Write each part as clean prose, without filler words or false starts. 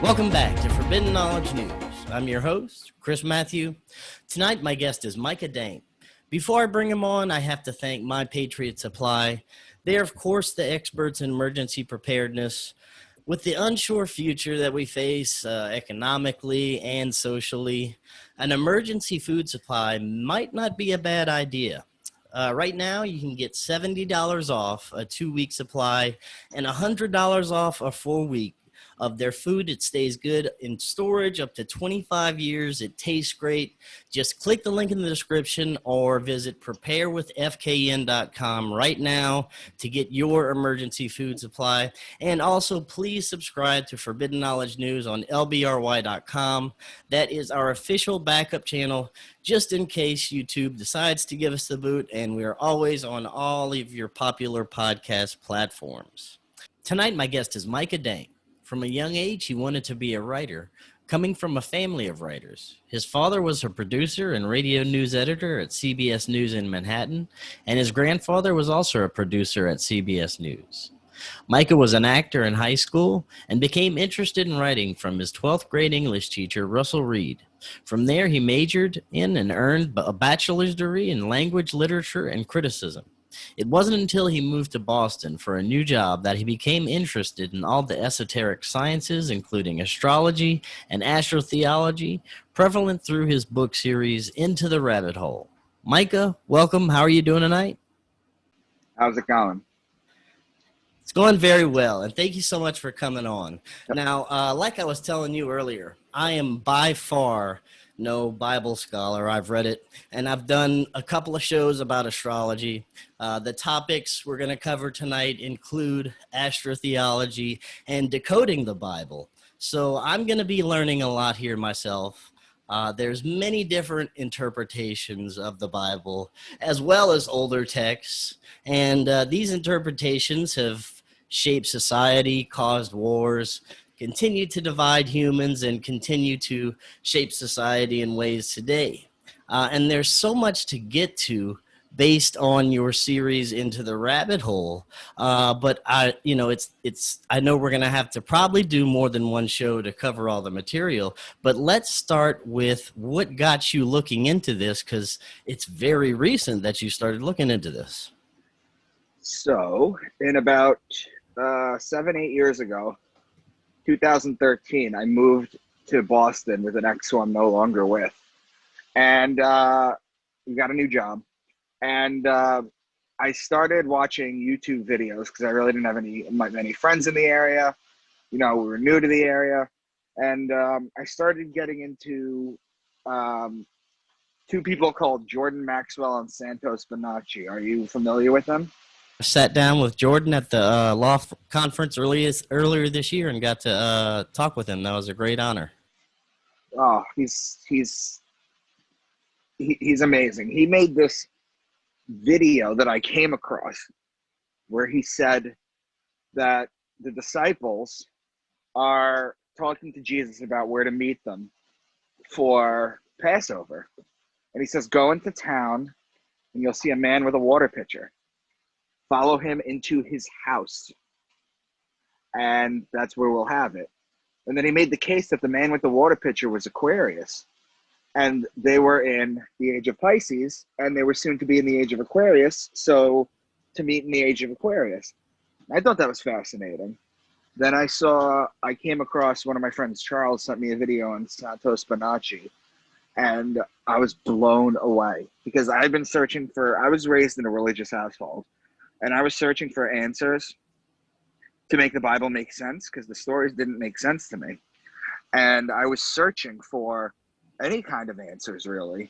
Welcome back to Forbidden Knowledge News. I'm your host, Chris Matthew. Tonight, my guest is Micah Dank. Before I bring him on, I have to thank My Patriot Supply. They are, of course, the experts in emergency preparedness. With the unsure future that we face economically and socially, an emergency food supply might not be a bad idea. Right now, you can get $70 off a 2-week supply and $100 off a 4-week of their food. It stays good in storage up to 25 years. It tastes great. Just click the link in the description or visit preparewithfkn.com right now to get your emergency food supply. And also, please subscribe to Forbidden Knowledge News on lbry.com. That is our official backup channel, just in case YouTube decides to give us the boot, and we are always on all of your popular podcast platforms. Tonight, my guest is Micah Dank. From a young age, he wanted to be a writer, coming from a family of writers. His father was a producer and radio news editor at CBS News in Manhattan, and his grandfather was also a producer at CBS News. Micah was an actor in high school and became interested in writing from his 12th grade English teacher, Russell Reed. From there, he majored in and earned a bachelor's degree in language, literature, and criticism. It wasn't until he moved to Boston for a new job that he became interested in all the esoteric sciences, including astrology and astrotheology, prevalent through his book series, Into the Rabbit Hole. Micah, welcome. How are you doing tonight? How's it going? It's going very well, and thank you so much for coming on. Now, like I was telling you earlier, I am by far no Bible scholar. I've read it, and I've done a couple of shows about astrology. The topics we're going to cover tonight include astrotheology and decoding the Bible. So I'm going to be learning a lot here myself. There's many different interpretations of the Bible, as well as older texts, and these interpretations have shaped society, caused wars, continue to divide humans, and continue to shape society in ways today. And there's so much to get to based on your series Into the Rabbit Hole. But I know we're going to have to probably do more than one show to cover all the material. But let's start with what got you looking into this, because it's very recent that you started looking into this. So, in about 7-8 years ago, 2013, I moved to Boston with an ex who I'm no longer with, and we got a new job, and I started watching YouTube videos because I really didn't have many friends in the area. We were new to the area, and I started getting into two people called Jordan Maxwell and Santos Bonacci. Are you familiar with them? I sat down with Jordan at the Loft conference earlier this year and got to talk with him. That was a great honor. Oh, he's amazing. He made this video that I came across where he said that the disciples are talking to Jesus about where to meet them for Passover. And he says, go into town and you'll see a man with a water pitcher. Follow him into his house, and that's where we'll have it. And then he made the case that the man with the water pitcher was Aquarius, and they were in the age of Pisces, and they were soon to be in the age of Aquarius, so to meet in the age of Aquarius. I thought that was fascinating. Then I came across one of my friends, Charles, sent me a video on Santos Bonacci, and I was blown away because I was raised in a religious household. And I was searching for answers to make the Bible make sense because the stories didn't make sense to me. And I was searching for any kind of answers, really.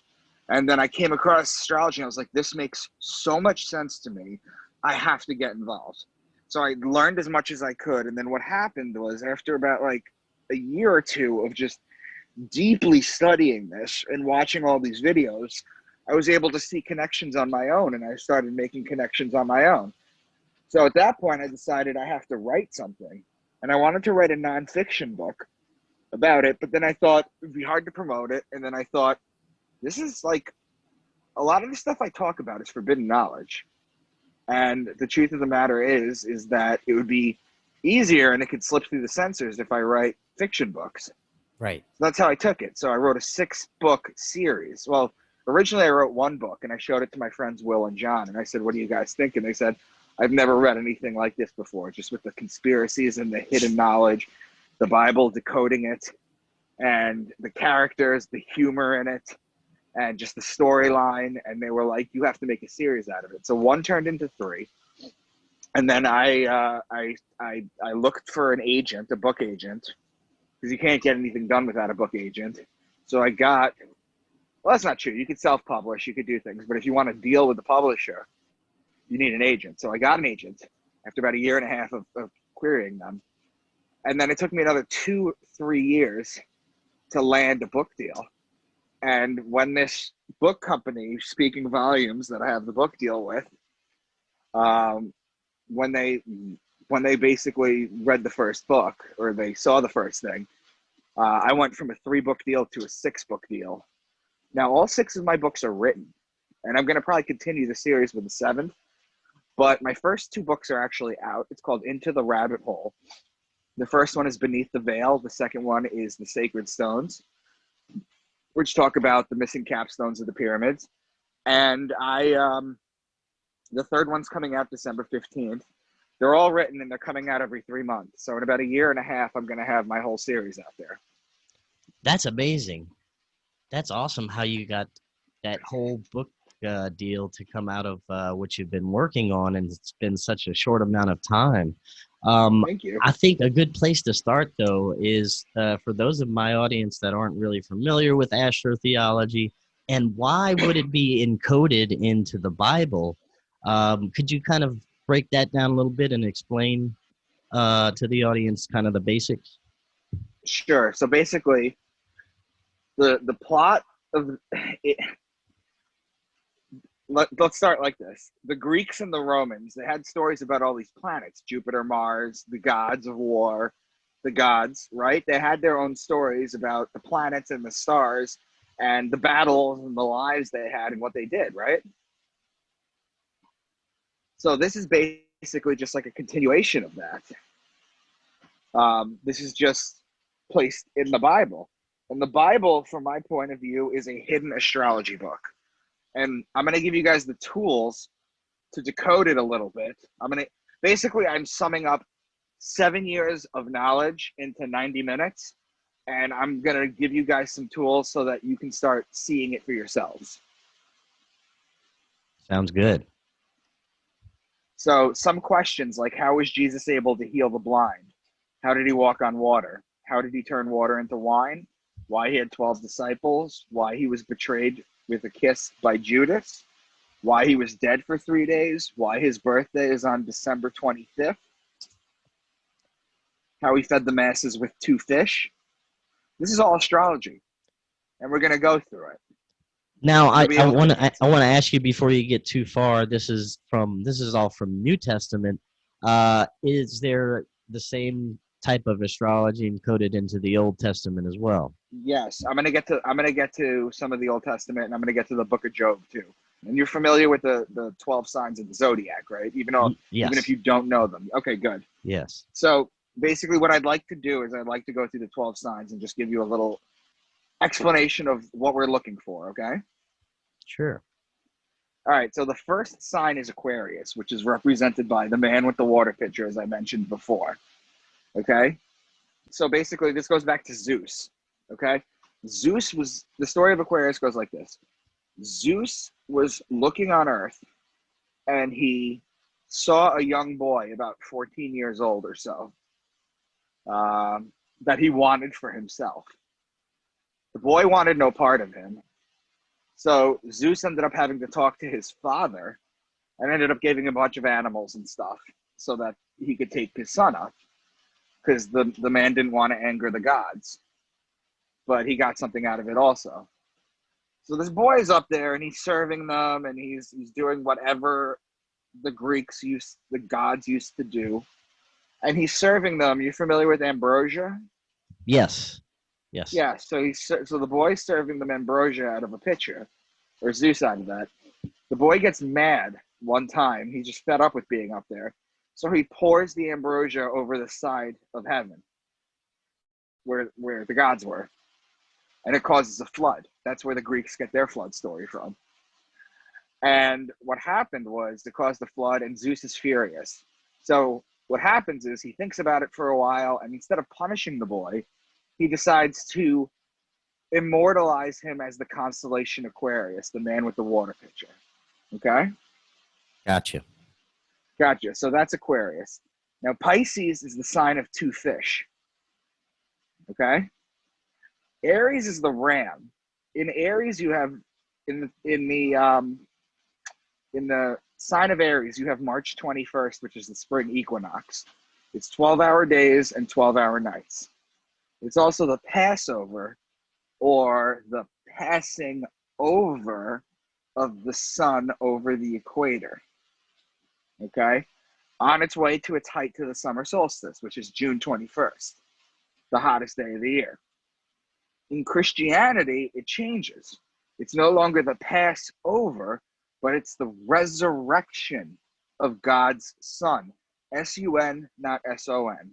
And then I came across astrology and I was like, this makes so much sense to me. I have to get involved. So I learned as much as I could. And then what happened was after about like a year or two of just deeply studying this and watching all these videos, I was able to see connections on my own, and I started making connections on my own. So at that point, I decided I have to write something, and I wanted to write a nonfiction book about it, but then I thought it'd be hard to promote it, and then I thought, this is like, a lot of the stuff I talk about is forbidden knowledge, and the truth of the matter is that it would be easier and it could slip through the censors if I write fiction books. Right. So that's how I took it. So I wrote a 6-book series. Well, originally I wrote 1 book and I showed it to my friends Will and John. And I said, what do you guys think? And they said, I've never read anything like this before, just with the conspiracies and the hidden knowledge, the Bible, decoding it, and the characters, the humor in it, and just the storyline. And they were like, you have to make a series out of it. So 1 turned into 3. And then I looked for an agent, a book agent, because you can't get anything done without a book agent. So I got, well, that's not true. You could self-publish, you could do things, but if you want to deal with the publisher, you need an agent. So I got an agent after about 1.5 years of querying them. And then it took me another 2-3 years to land a book deal. And when this book company, Speaking Volumes, that I have the book deal with, when they basically read the first book, or they saw the first thing, I went from a 3-book deal to a 6-book deal. Now, all 6 of my books are written, and I'm going to probably continue the series with the 7th, but my first 2 books are actually out. It's called Into the Rabbit Hole. The first one is Beneath the Veil. The second one is The Sacred Stones, which talk about the missing capstones of the pyramids. And the third one's coming out December 15th. They're all written and they're coming out every 3 months. So in about 1.5 years, I'm going to have my whole series out there. That's amazing. That's awesome how you got that whole book deal to come out of what you've been working on, and it's been such a short amount of time. Thank you. I think a good place to start, though, is for those of my audience that aren't really familiar with astrotheology, and why would it be encoded into the Bible? Could you kind of break that down a little bit and explain to the audience kind of the basics? Sure. So basically, the plot of it, let's start like this. The Greeks and the Romans, they had stories about all these planets, Jupiter, Mars, the gods of war, the gods, right? They had their own stories about the planets and the stars and the battles and the lives they had and what they did, right? So this is basically just like a continuation of that. This is just placed in the Bible. And the Bible, from my point of view, is a hidden astrology book. And I'm going to give you guys the tools to decode it a little bit. I'm summing up 7 years of knowledge into 90 minutes. And I'm going to give you guys some tools so that you can start seeing it for yourselves. Sounds good. So some questions like, how was Jesus able to heal the blind? How did he walk on water? How did he turn water into wine? Why he had 12 disciples? Why he was betrayed with a kiss by Judas? Why he was dead for 3 days? Why his birthday is on December 25th? How he fed the masses with 2 fish? This is all astrology, and we're going to go through it. Now, I want to ask you before you get too far. This is all from New Testament. Is there the same type of astrology encoded into the Old Testament as well? Yes, I'm gonna get to some of the Old Testament, and I'm gonna get to the Book of Job too. And you're familiar with the 12 signs of the zodiac, right? Even if you don't know them. Okay, good. Yes. So basically, what I'd like to do is I'd like to go through the 12 signs and just give you a little explanation of what we're looking for. Okay. Sure. All right. So the first sign is Aquarius, which is represented by the man with the water pitcher, as I mentioned before. Okay. So basically, this goes back to Zeus. Okay. The story of Aquarius goes like this. Zeus was looking on Earth, and he saw a young boy about 14 years old or so that he wanted for himself. The boy wanted no part of him. So Zeus ended up having to talk to his father and ended up giving him a bunch of animals and stuff so that he could take his son up, because the man didn't want to anger the gods. But he got something out of it also. So this boy is up there and he's serving them, and he's doing whatever the gods used to do. And he's serving them. You're familiar with ambrosia? Yes. Yeah, so the boy's serving them ambrosia out of a pitcher, or Zeus out of that. The boy gets mad one time. He's just fed up with being up there. So he pours the ambrosia over the side of heaven where the gods were. And it causes a flood. That's where the Greeks get their flood story from. And what happened was it caused a flood, and Zeus is furious. So what happens is he thinks about it for a while, and instead of punishing the boy, he decides to immortalize him as the constellation Aquarius, the man with the water pitcher. Okay? Gotcha. Gotcha. So that's Aquarius. Now, Pisces is the sign of two fish. Okay? Aries is the ram. In Aries, you have in the sign of Aries, you have March 21st, which is the spring equinox. It's 12-hour days and 12-hour nights. It's also the Passover, or the passing over of the sun over the equator. Okay? On its way to its height to the summer solstice, which is June 21st, the hottest day of the year. In Christianity, it changes. It's no longer the Passover, but it's the resurrection of God's Son. S-U-N, not S-O-N.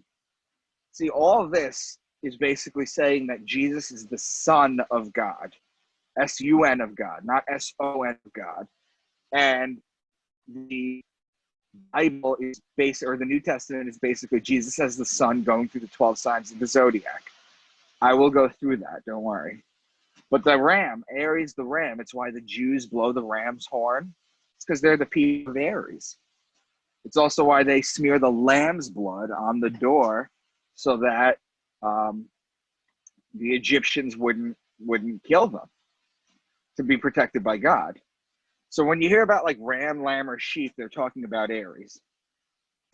See, all of this is basically saying that Jesus is the Son of God. S-U-N of God, not S-O-N of God. And the Bible is or the New Testament is basically Jesus as the Son going through the 12 signs of the zodiac. I will go through that, don't worry. But the ram, Aries the ram, it's why the Jews blow the ram's horn. It's because they're the people of Aries. It's also why they smear the lamb's blood on the door so that the Egyptians wouldn't kill them, to be protected by God. So when you hear about like ram, lamb, or sheep, they're talking about Aries.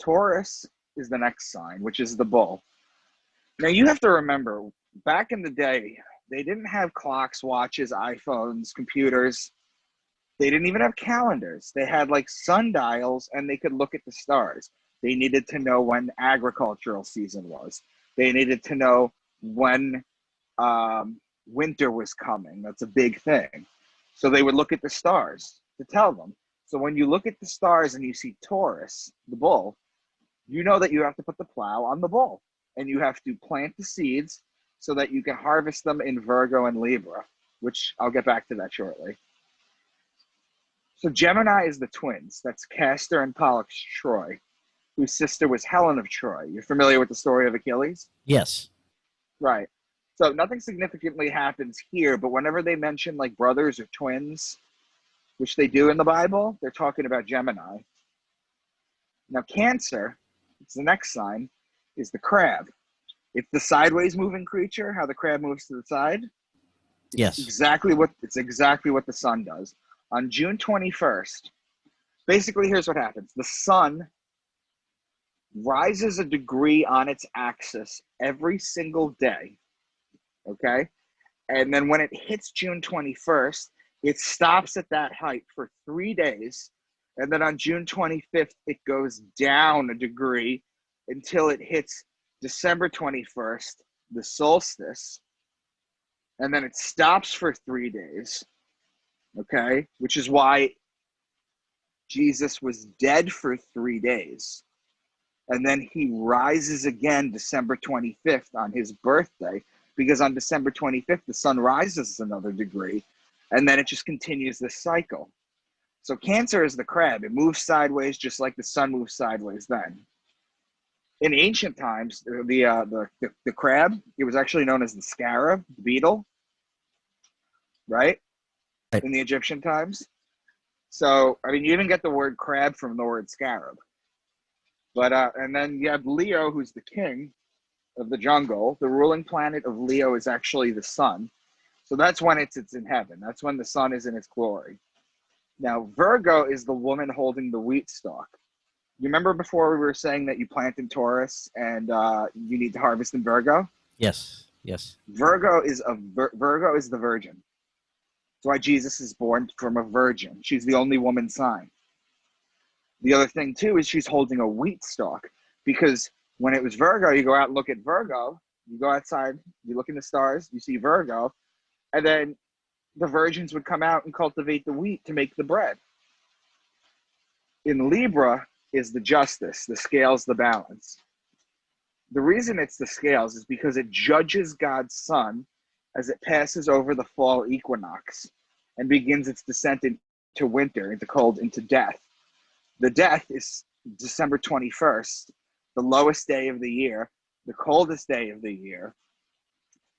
Taurus is the next sign, which is the bull. Now you have to remember, back in the day, they didn't have clocks, watches, iPhones, computers. They didn't even have calendars. They had like sundials, and they could look at the stars. They needed to know when agricultural season was. They needed to know when winter was coming. That's a big thing. So they would look at the stars to tell them. So when you look at the stars and you see Taurus, the bull, you know that you have to put the plow on the bull, and you have to plant the seeds so that you can harvest them in Virgo and Libra, which I'll get back to that shortly. So Gemini is the twins. That's Castor and Pollux Troy, whose sister was Helen of Troy. You're familiar with the story of Achilles? Yes. Right. So nothing significantly happens here, but whenever they mention like brothers or twins, which they do in the Bible, they're talking about Gemini. Now Cancer, it's the next sign, is the crab. It's the sideways moving creature, how the crab moves to the side. Yes. Exactly what the sun does. On June 21st, basically here's what happens. The sun rises a degree on its axis every single day. Okay? And then when it hits June 21st, it stops at that height for 3 days. And then on June 25th, it goes down a degree until it hits December 21st, the solstice. And then it stops for 3 days. Okay? Which is why Jesus was dead for 3 days. And then he rises again December 25th on his birthday, because on December 25th, the sun rises another degree, and then it just continues this cycle. So Cancer is the crab. It moves sideways just like the sun moves sideways then. In ancient times, the crab, it was actually known as the scarab, the beetle, right? Right. In the Egyptian times. So, I mean, you even get the word crab from the word scarab. But, and then you have Leo, who's the king of the jungle. The ruling planet of Leo is actually the sun. So that's when it's in heaven. That's when the sun is in its glory. Now, Virgo is the woman holding the wheat stalk. You remember before we were saying that you plant in Taurus and you need to harvest in Virgo? Yes. Yes. Virgo is the virgin. That's why Jesus is born from a virgin. She's the only woman sign. The other thing, too, is she's holding a wheat stalk, because when it was Virgo, you go out and look at Virgo, you go outside, you look in the stars, you see Virgo, and then the virgins would come out and cultivate the wheat to make the bread. In Libra, is the justice, the scales, the balance. The reason it's the scales is because it judges God's sun as it passes over the fall equinox and begins its descent into winter, into cold, into death. The death is December 21st, the lowest day of the year, the coldest day of the year,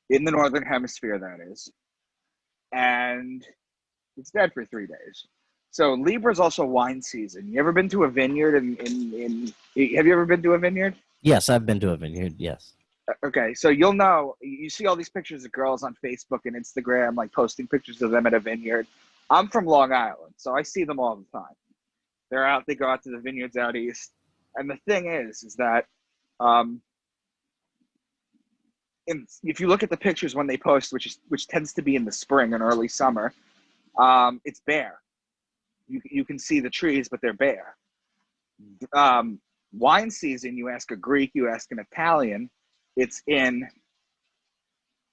in the northern hemisphere, that is. And it's dead for 3 days. So Libra is also wine season. You ever been to a vineyard have you ever been to a vineyard? Yes, I've been to a vineyard, yes. Okay, so you'll know, you see all these pictures of girls on Facebook and Instagram, like posting pictures of them at a vineyard. I'm from Long Island, so I see them all the time. They go out to the vineyards out east. And the thing is that if you look at the pictures when they post, which tends to be in the spring and early summer, it's bare. You can see the trees, but they're bare. Wine season, you ask a Greek, you ask an Italian, it's in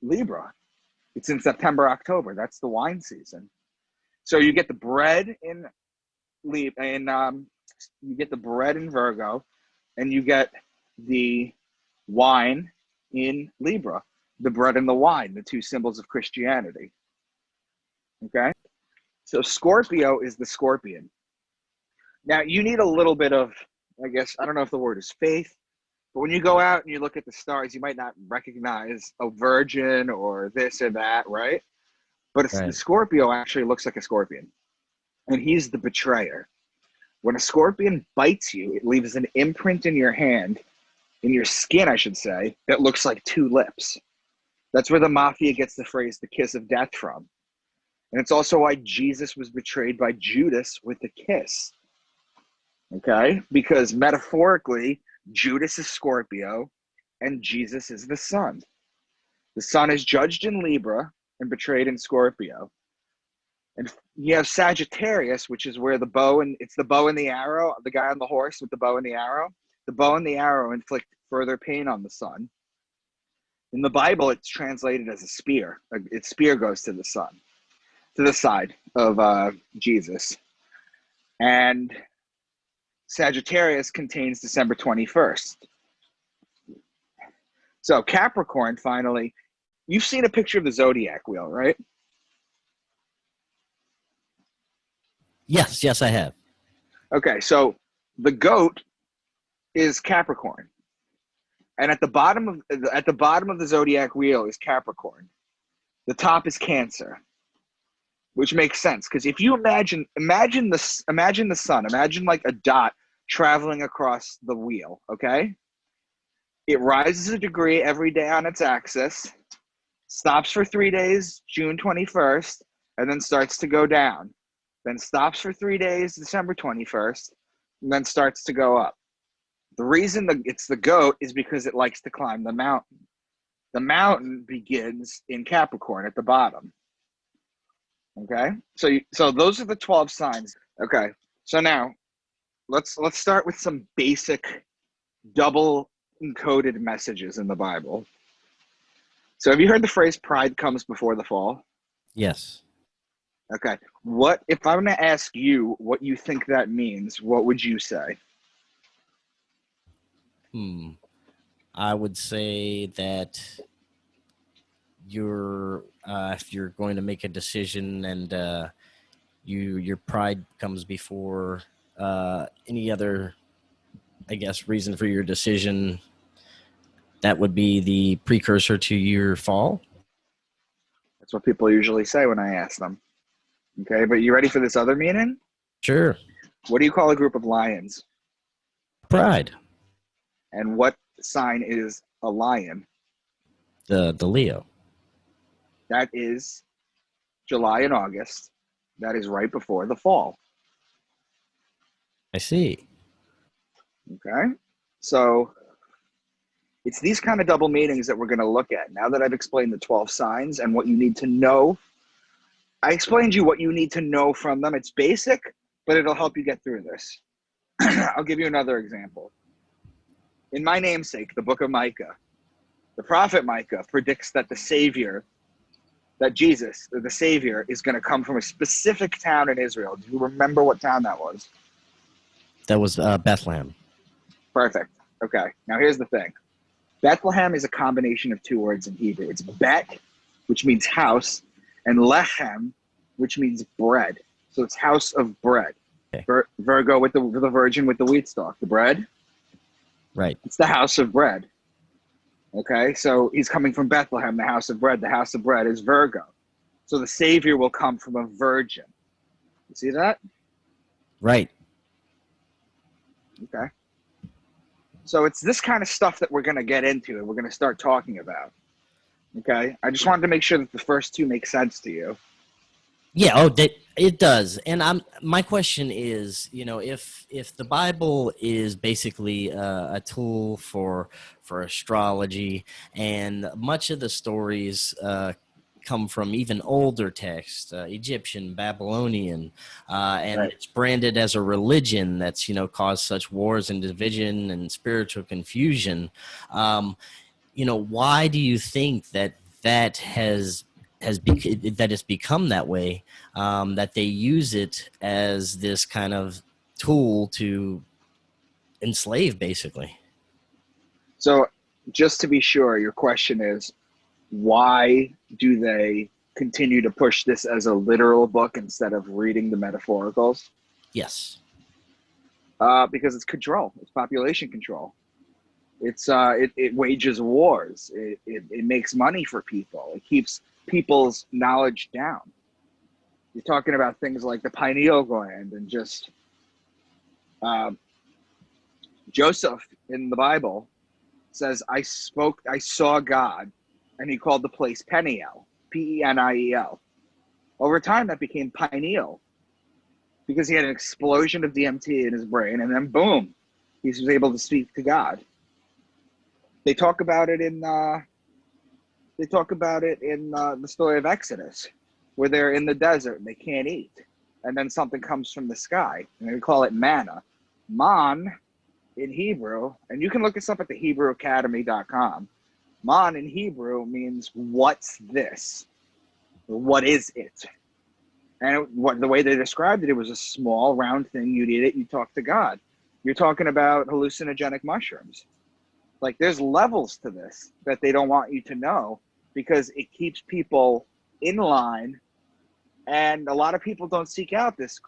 Libra. It's in September, October. That's the wine season. So you get the bread in Libra, and you get the bread in Virgo, and you get the wine in Libra. The bread and the wine, the two symbols of Christianity. Okay? So Scorpio is the scorpion. Now, you need a little bit of, I guess, I don't know if the word is faith, but when you go out and you look at the stars, you might not recognize a virgin or this or that, right? But Right. The Scorpio actually looks like a scorpion, and he's the betrayer. When a scorpion bites you, it leaves an imprint in your hand, in your skin, I should say, that looks like two lips. That's where the mafia gets the phrase, the kiss of death, from. And it's also why Jesus was betrayed by Judas with a kiss. Okay? Because metaphorically, Judas is Scorpio and Jesus is the sun. The sun is judged in Libra and betrayed in Scorpio. And you have Sagittarius, which is where it's the bow and the arrow, the guy on the horse with the bow and the arrow. The bow and the arrow inflict further pain on the sun. In the Bible, it's translated as a spear. Its spear goes to the sun, to the side of Jesus. And Sagittarius contains December 21st. So Capricorn, finally, you've seen a picture of the zodiac wheel, right? Yes, I have. Okay, so the goat is Capricorn. And at the bottom of the zodiac wheel is Capricorn. The top is Cancer, which makes sense because if you imagine the sun, imagine like a dot traveling across the wheel, okay? It rises a degree every day on its axis, stops for 3 days, June 21st, and then starts to go down. Then stops for 3 days, December 21st, and then starts to go up. The reason it's the goat is because it likes to climb the mountain. The mountain begins in Capricorn at the bottom. Okay? So those are the 12 signs. Okay. So now let's start with some basic double encoded messages in the Bible. So have you heard the phrase pride comes before the fall? Yes. Okay. What if I'm going to ask you what you think that means, what would you say? I would say that if you're going to make a decision and your pride comes before any other, I guess, reason for your decision, that would be the precursor to your fall. That's what people usually say when I ask them. Okay, but you ready for this other meaning? Sure. What do you call a group of lions? Pride. And what sign is a lion? The Leo. That is July and August. That is right before the fall. I see. Okay, so it's these kind of double meanings that we're going to look at. Now that I've explained the 12 signs and what you need to know, I explained you what you need to know from them. It's basic, but it'll help you get through this. I'll give you another example. In my namesake, the book of Micah, the prophet Micah predicts that Jesus, the Savior, is going to come from a specific town in Israel. Do you remember what town that was? That was Bethlehem. Perfect. Okay. Now here's the thing. Bethlehem is a combination of two words in Hebrew. It's bet, which means house, and lechem, which means bread. So it's house of bread. Okay. Virgo with the virgin with the wheat stalk, the bread. Right. It's the house of bread. Okay, so he's coming from Bethlehem, the house of bread. The house of bread is Virgo. So the Savior will come from a virgin. You see that? Right. Okay. So it's this kind of stuff that we're going to get into and we're going to start talking about. Okay? I just wanted to make sure that the first two make sense to you. Yeah, it does. And my question is, if the Bible is basically a tool for astrology, and much of the stories come from even older texts, Egyptian, Babylonian, and Right. it's branded as a religion that's caused such wars and division and spiritual confusion. Why do you think that has become that way, that they use it as this kind of tool to enslave, basically? So just to be sure, your question is, why do they continue to push this as a literal book instead of reading the metaphoricals? Yes. Because it's control. It's population control. It wages wars. It makes money for people. It keeps people's knowledge down. You're talking about things like the pineal gland and just Joseph in the Bible says, I saw God, and he called the place Peniel, Peniel. Over time, that became pineal because he had an explosion of DMT in his brain, and then boom, he was able to speak to God. They talk about it in the story of Exodus, where they're in the desert and they can't eat, and then something comes from the sky, and they call it manna. Man in Hebrew, and you can look this up at the HebrewAcademy.com. Man in Hebrew means what's this? What is it? And the way they described it, it was a small round thing. You'd eat it, you talk to God. You're talking about hallucinogenic mushrooms. Like, there's levels to this that they don't want you to know because it keeps people in line, and a lot of people don't seek out this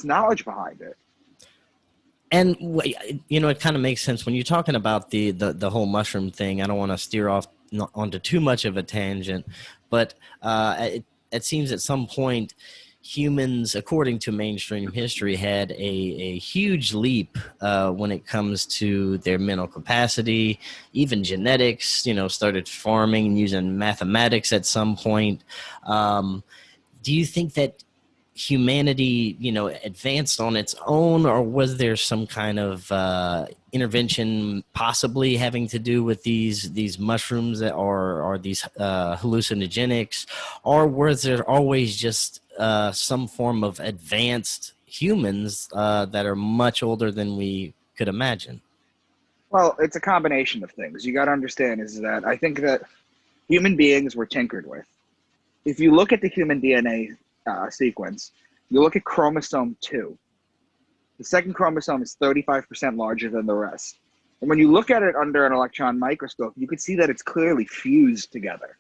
knowledge behind it. And it kind of makes sense when you're talking about the whole mushroom thing. I don't want to steer off onto too much of a tangent, but it seems at some point humans, according to mainstream history, had a huge leap when it comes to their mental capacity, even genetics. Started farming and using mathematics at some point. Do you think that humanity, advanced on its own, or was there some kind of intervention possibly having to do with these mushrooms or these hallucinogenics, or was there always just some form of advanced humans that are much older than we could imagine? Well, it's a combination of things. You got to understand is that I think that human beings were tinkered with. If you look at the human DNA sequence, you look at chromosome 2. The second chromosome is 35% larger than the rest. And when you look at it under an electron microscope, you can see that it's clearly fused together.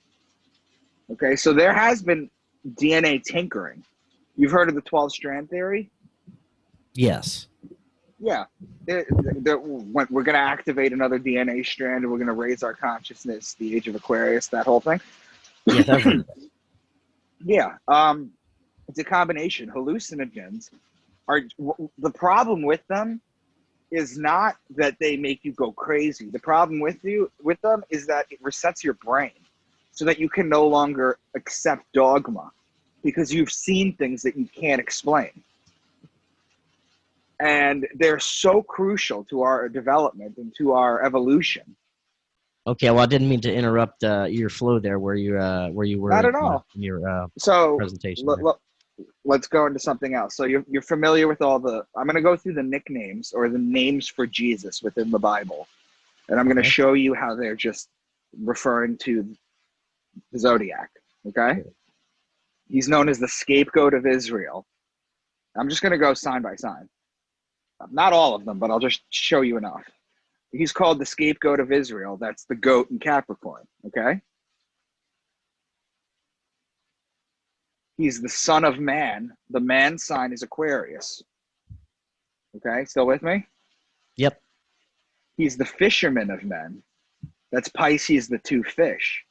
Okay, so there has been DNA tinkering. You've heard of the 12-strand theory? Yes. Yeah. We're going to activate another DNA strand and we're going to raise our consciousness, the age of Aquarius, that whole thing. Yes, I've heard of that. Yeah. It's a combination. Hallucinogens are, the problem with them is not that they make you go crazy. The problem with them is that it resets your brain so that you can no longer accept dogma because you've seen things that you can't explain. And they're so crucial to our development and to our evolution. Okay, well, I didn't mean to interrupt your flow there, where you were Not at all. in your So presentation. let's go into something else. So you're familiar with all the. I'm going to go through the nicknames or the names for Jesus within the Bible, and I'm going to show you how they're just referring to the zodiac. Okay, he's known as the scapegoat of Israel. I'm just going to go sign by sign. Not all of them, but I'll just show you enough. He's called the scapegoat of Israel. That's the goat in Capricorn, okay? He's the son of man. The man sign is Aquarius. Okay, still with me? Yep. He's the fisherman of men. That's Pisces, the two fish.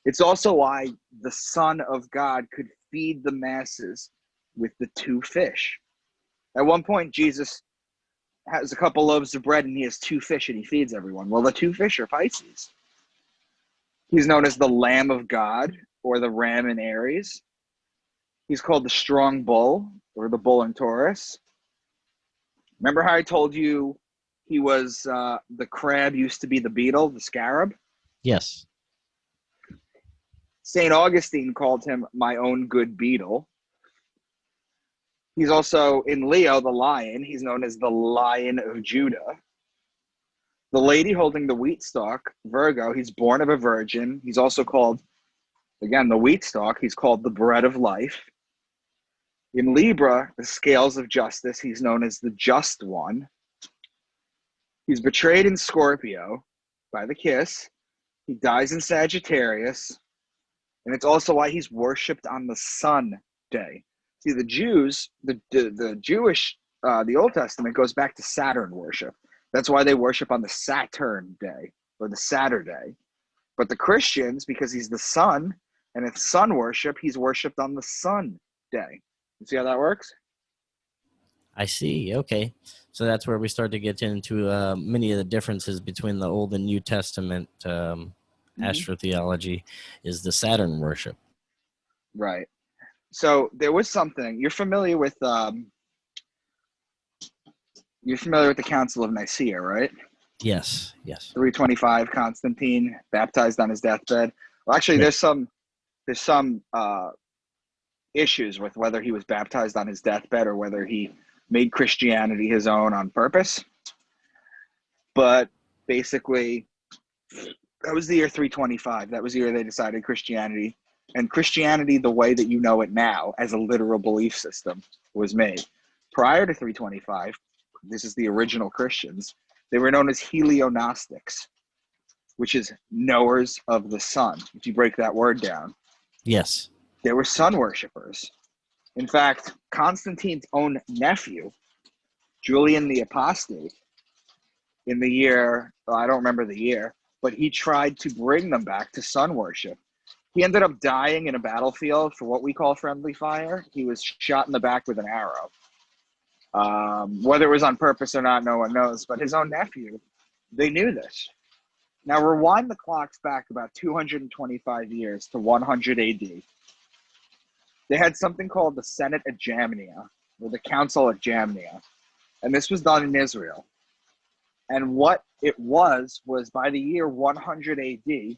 It's also why the Son of God could feed the masses with the two fish. At one point, Jesus has a couple loaves of bread and he has two fish and he feeds everyone. Well, the two fish are Pisces. He's known as the Lamb of God, or the Ram in Aries. He's called the strong bull, or the bull in Taurus. Remember how I told you he was the crab used to be the beetle, the scarab? Yes. St. Augustine called him my own good beetle. He's also in Leo, the lion. He's known as the Lion of Judah. The lady holding the wheat stalk, Virgo, he's born of a virgin. He's also called, again, the wheat stalk. He's called the bread of life. In Libra, the scales of justice, he's known as the just one. He's betrayed in Scorpio by the kiss. He dies in Sagittarius. And it's also why he's worshipped on the sun day. See, the Jews, the Jewish, the Old Testament goes back to Saturn worship. That's why they worship on the Saturn day, or the Saturday. But the Christians, because he's the sun, and it's sun worship, he's worshipped on the sun day. You see how that works? I see. Okay. So that's where we start to get into many of the differences between the Old and New Testament astrotheology is the Saturn worship. Right. So there was something, you're familiar with the Council of Nicaea, right? Yes. Yes. 325, Constantine baptized on his deathbed. Well, actually, Right. there's some issues with whether he was baptized on his deathbed or whether he made Christianity his own on purpose. But basically, that was the year 325. That was the year they decided Christianity. And Christianity, the way that you know it now, as a literal belief system, was made. Prior to 325, this is the original Christians, they were known as Helionostics, which is knowers of the sun, if you break that word down. Yes. They were sun worshippers. In fact, Constantine's own nephew, Julian the Apostate, in the year, I don't remember the year, but he tried to bring them back to sun worship. He ended up dying in a battlefield for what we call friendly fire. He was shot in the back with an arrow. Whether it was on purpose or not, no one knows. But his own nephew, they knew this. Now, rewind the clocks back about 225 years to 100 AD. They had something called the Senate at Jamnia, or the Council at Jamnia. And this was done in Israel. And what it was by the year 100 AD,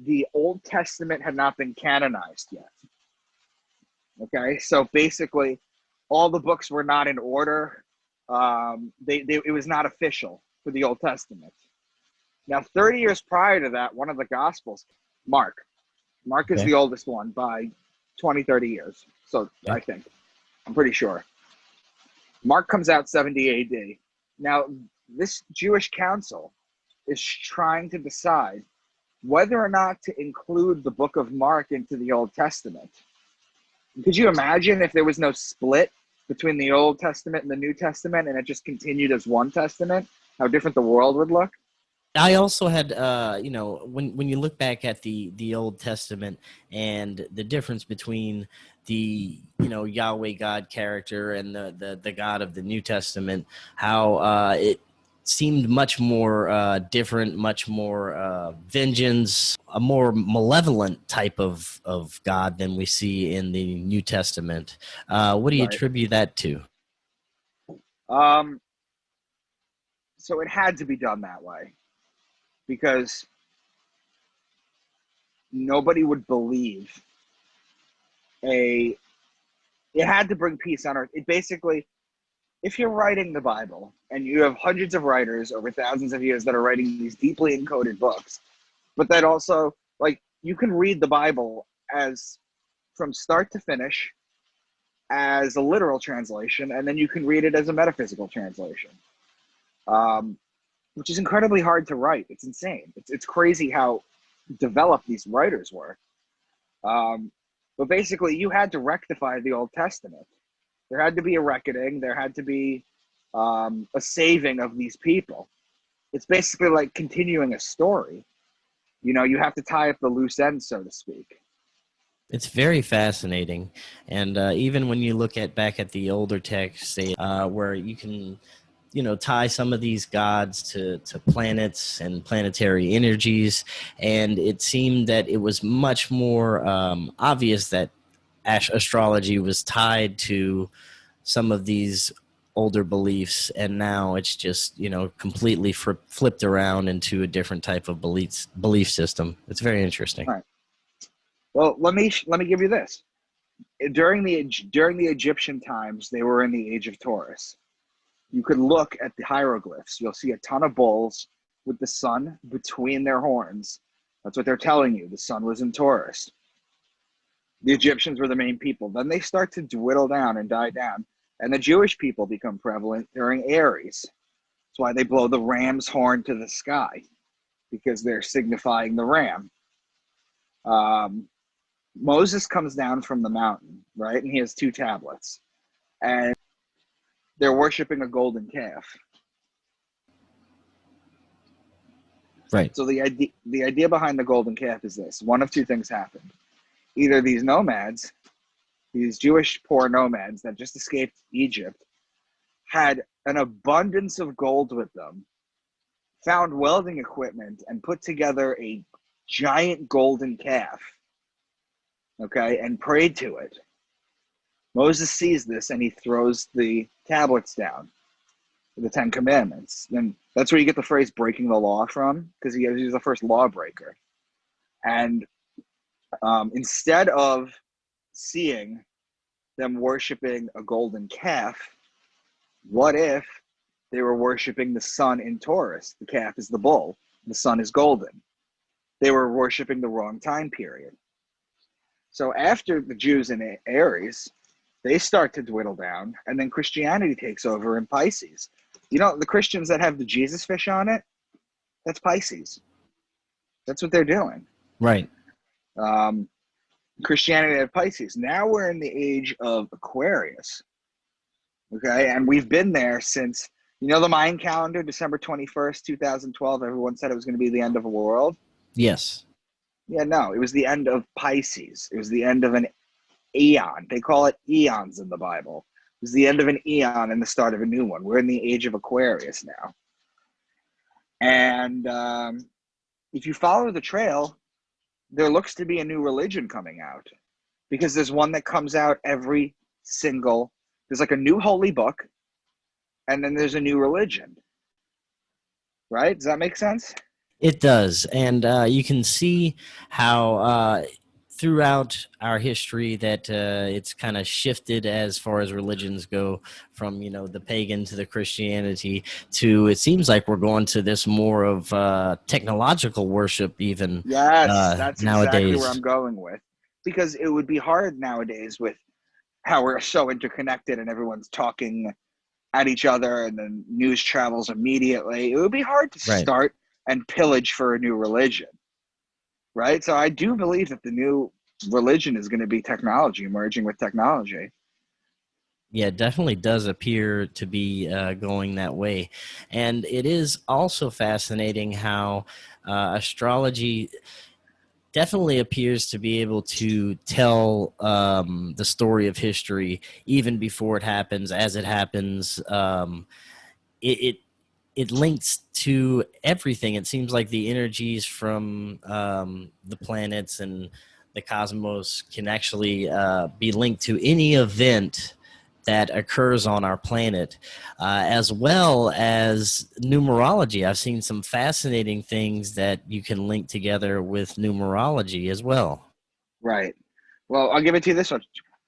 the Old Testament had not been canonized yet. Okay, so basically, all the books were not in order. It was not official for the Old Testament. Now, 30 years prior to that, one of the Gospels, Mark is the oldest one by 20, 30 years. So I think, I'm pretty sure. Mark comes out 70 AD. Now, this Jewish council is trying to decide whether or not to include the book of Mark into the Old Testament. Could you imagine if there was no split between the Old Testament and the New Testament and it just continued as one testament, how different the world would look? I also had, when you look back at the Old Testament and the difference between the, Yahweh God character and the God of the New Testament, how it seemed much more different, much more vengeance, a more malevolent type of God than we see in the New Testament. What do you attribute that to? So it had to be done that way, because nobody would believe it had to bring peace on earth. It basically, if you're writing the Bible and you have hundreds of writers over thousands of years that are writing these deeply encoded books, but that also, like, you can read the Bible as from start to finish as a literal translation, and then you can read it as a metaphysical translation, which is incredibly hard to write. It's insane. It's crazy how developed these writers were. But basically, you had to rectify the Old Testament. There had to be a reckoning. There had to be a saving of these people. It's basically like continuing a story. You know, you have to tie up the loose ends, so to speak. It's very fascinating, and even when you look back at the older texts, where you can, tie some of these gods to planets and planetary energies, and it seemed that it was much more obvious that astrology was tied to some of these older beliefs, and now it's just completely flipped around into a different type of belief system. It's very interesting. All right. Well, let me give you this. During the Egyptian times, they were in the age of Taurus. You could look at the hieroglyphs. You'll see a ton of bulls with the sun between their horns. That's what they're telling you. The sun was in Taurus. The Egyptians were the main people. Then they start to dwindle down and die down. And the Jewish people become prevalent during Aries. That's why they blow the ram's horn to the sky, because they're signifying the ram. Moses comes down from the mountain, right? And he has 2 tablets. And they're worshiping a golden calf. Right. So the idea behind the golden calf is this. One of 2 things happened. Either these nomads, these Jewish poor nomads that just escaped Egypt, had an abundance of gold with them, found welding equipment, and put together a giant golden calf, okay, and prayed to it. Moses sees this and he throws the tablets down, the 10 Commandments. And that's where you get the phrase breaking the law from, because he was the first lawbreaker. And instead of seeing them worshiping a golden calf, what if they were worshiping the sun in Taurus? The calf is the bull. The sun is golden. They were worshiping the wrong time period. So after the Jews in Aries, they start to dwindle down, and then Christianity takes over in Pisces. You know, the Christians that have the Jesus fish on it, that's Pisces. That's what they're doing. Right. Christianity had Pisces. Now we're in the age of Aquarius. Okay, and we've been there since, the Mayan calendar, December 21st, 2012, everyone said it was going to be the end of the world. Yes. Yeah, no, it was the end of Pisces. It was the end of an eon. They call it eons in the Bible. It was the end of an eon and the start of a new one. We're in the age of Aquarius now. And if you follow the trail, there looks to be a new religion coming out, because there's one that comes out there's like a new holy book, and then there's a new religion. Right? Does that make sense? It does. And you can see how throughout our history that it's kind of shifted as far as religions go, from the pagan to the Christianity to, it seems like we're going to this more of technological worship even. Yes, that's nowadays. Exactly where I'm going with, because it would be hard nowadays with how we're so interconnected and everyone's talking at each other and then news travels immediately. It would be hard to start and pillage for a new religion. Right? So I do believe that the new religion is going to be technology, merging with technology. Yeah, it definitely does appear to be going that way. And it is also fascinating how astrology definitely appears to be able to tell the story of history even before it happens, as it happens. It links to everything. It seems like the energies from the planets and the cosmos can actually be linked to any event that occurs on our planet, as well as numerology. I've seen some fascinating things that you can link together with numerology as well. Right. Well, I'll give it to you this one.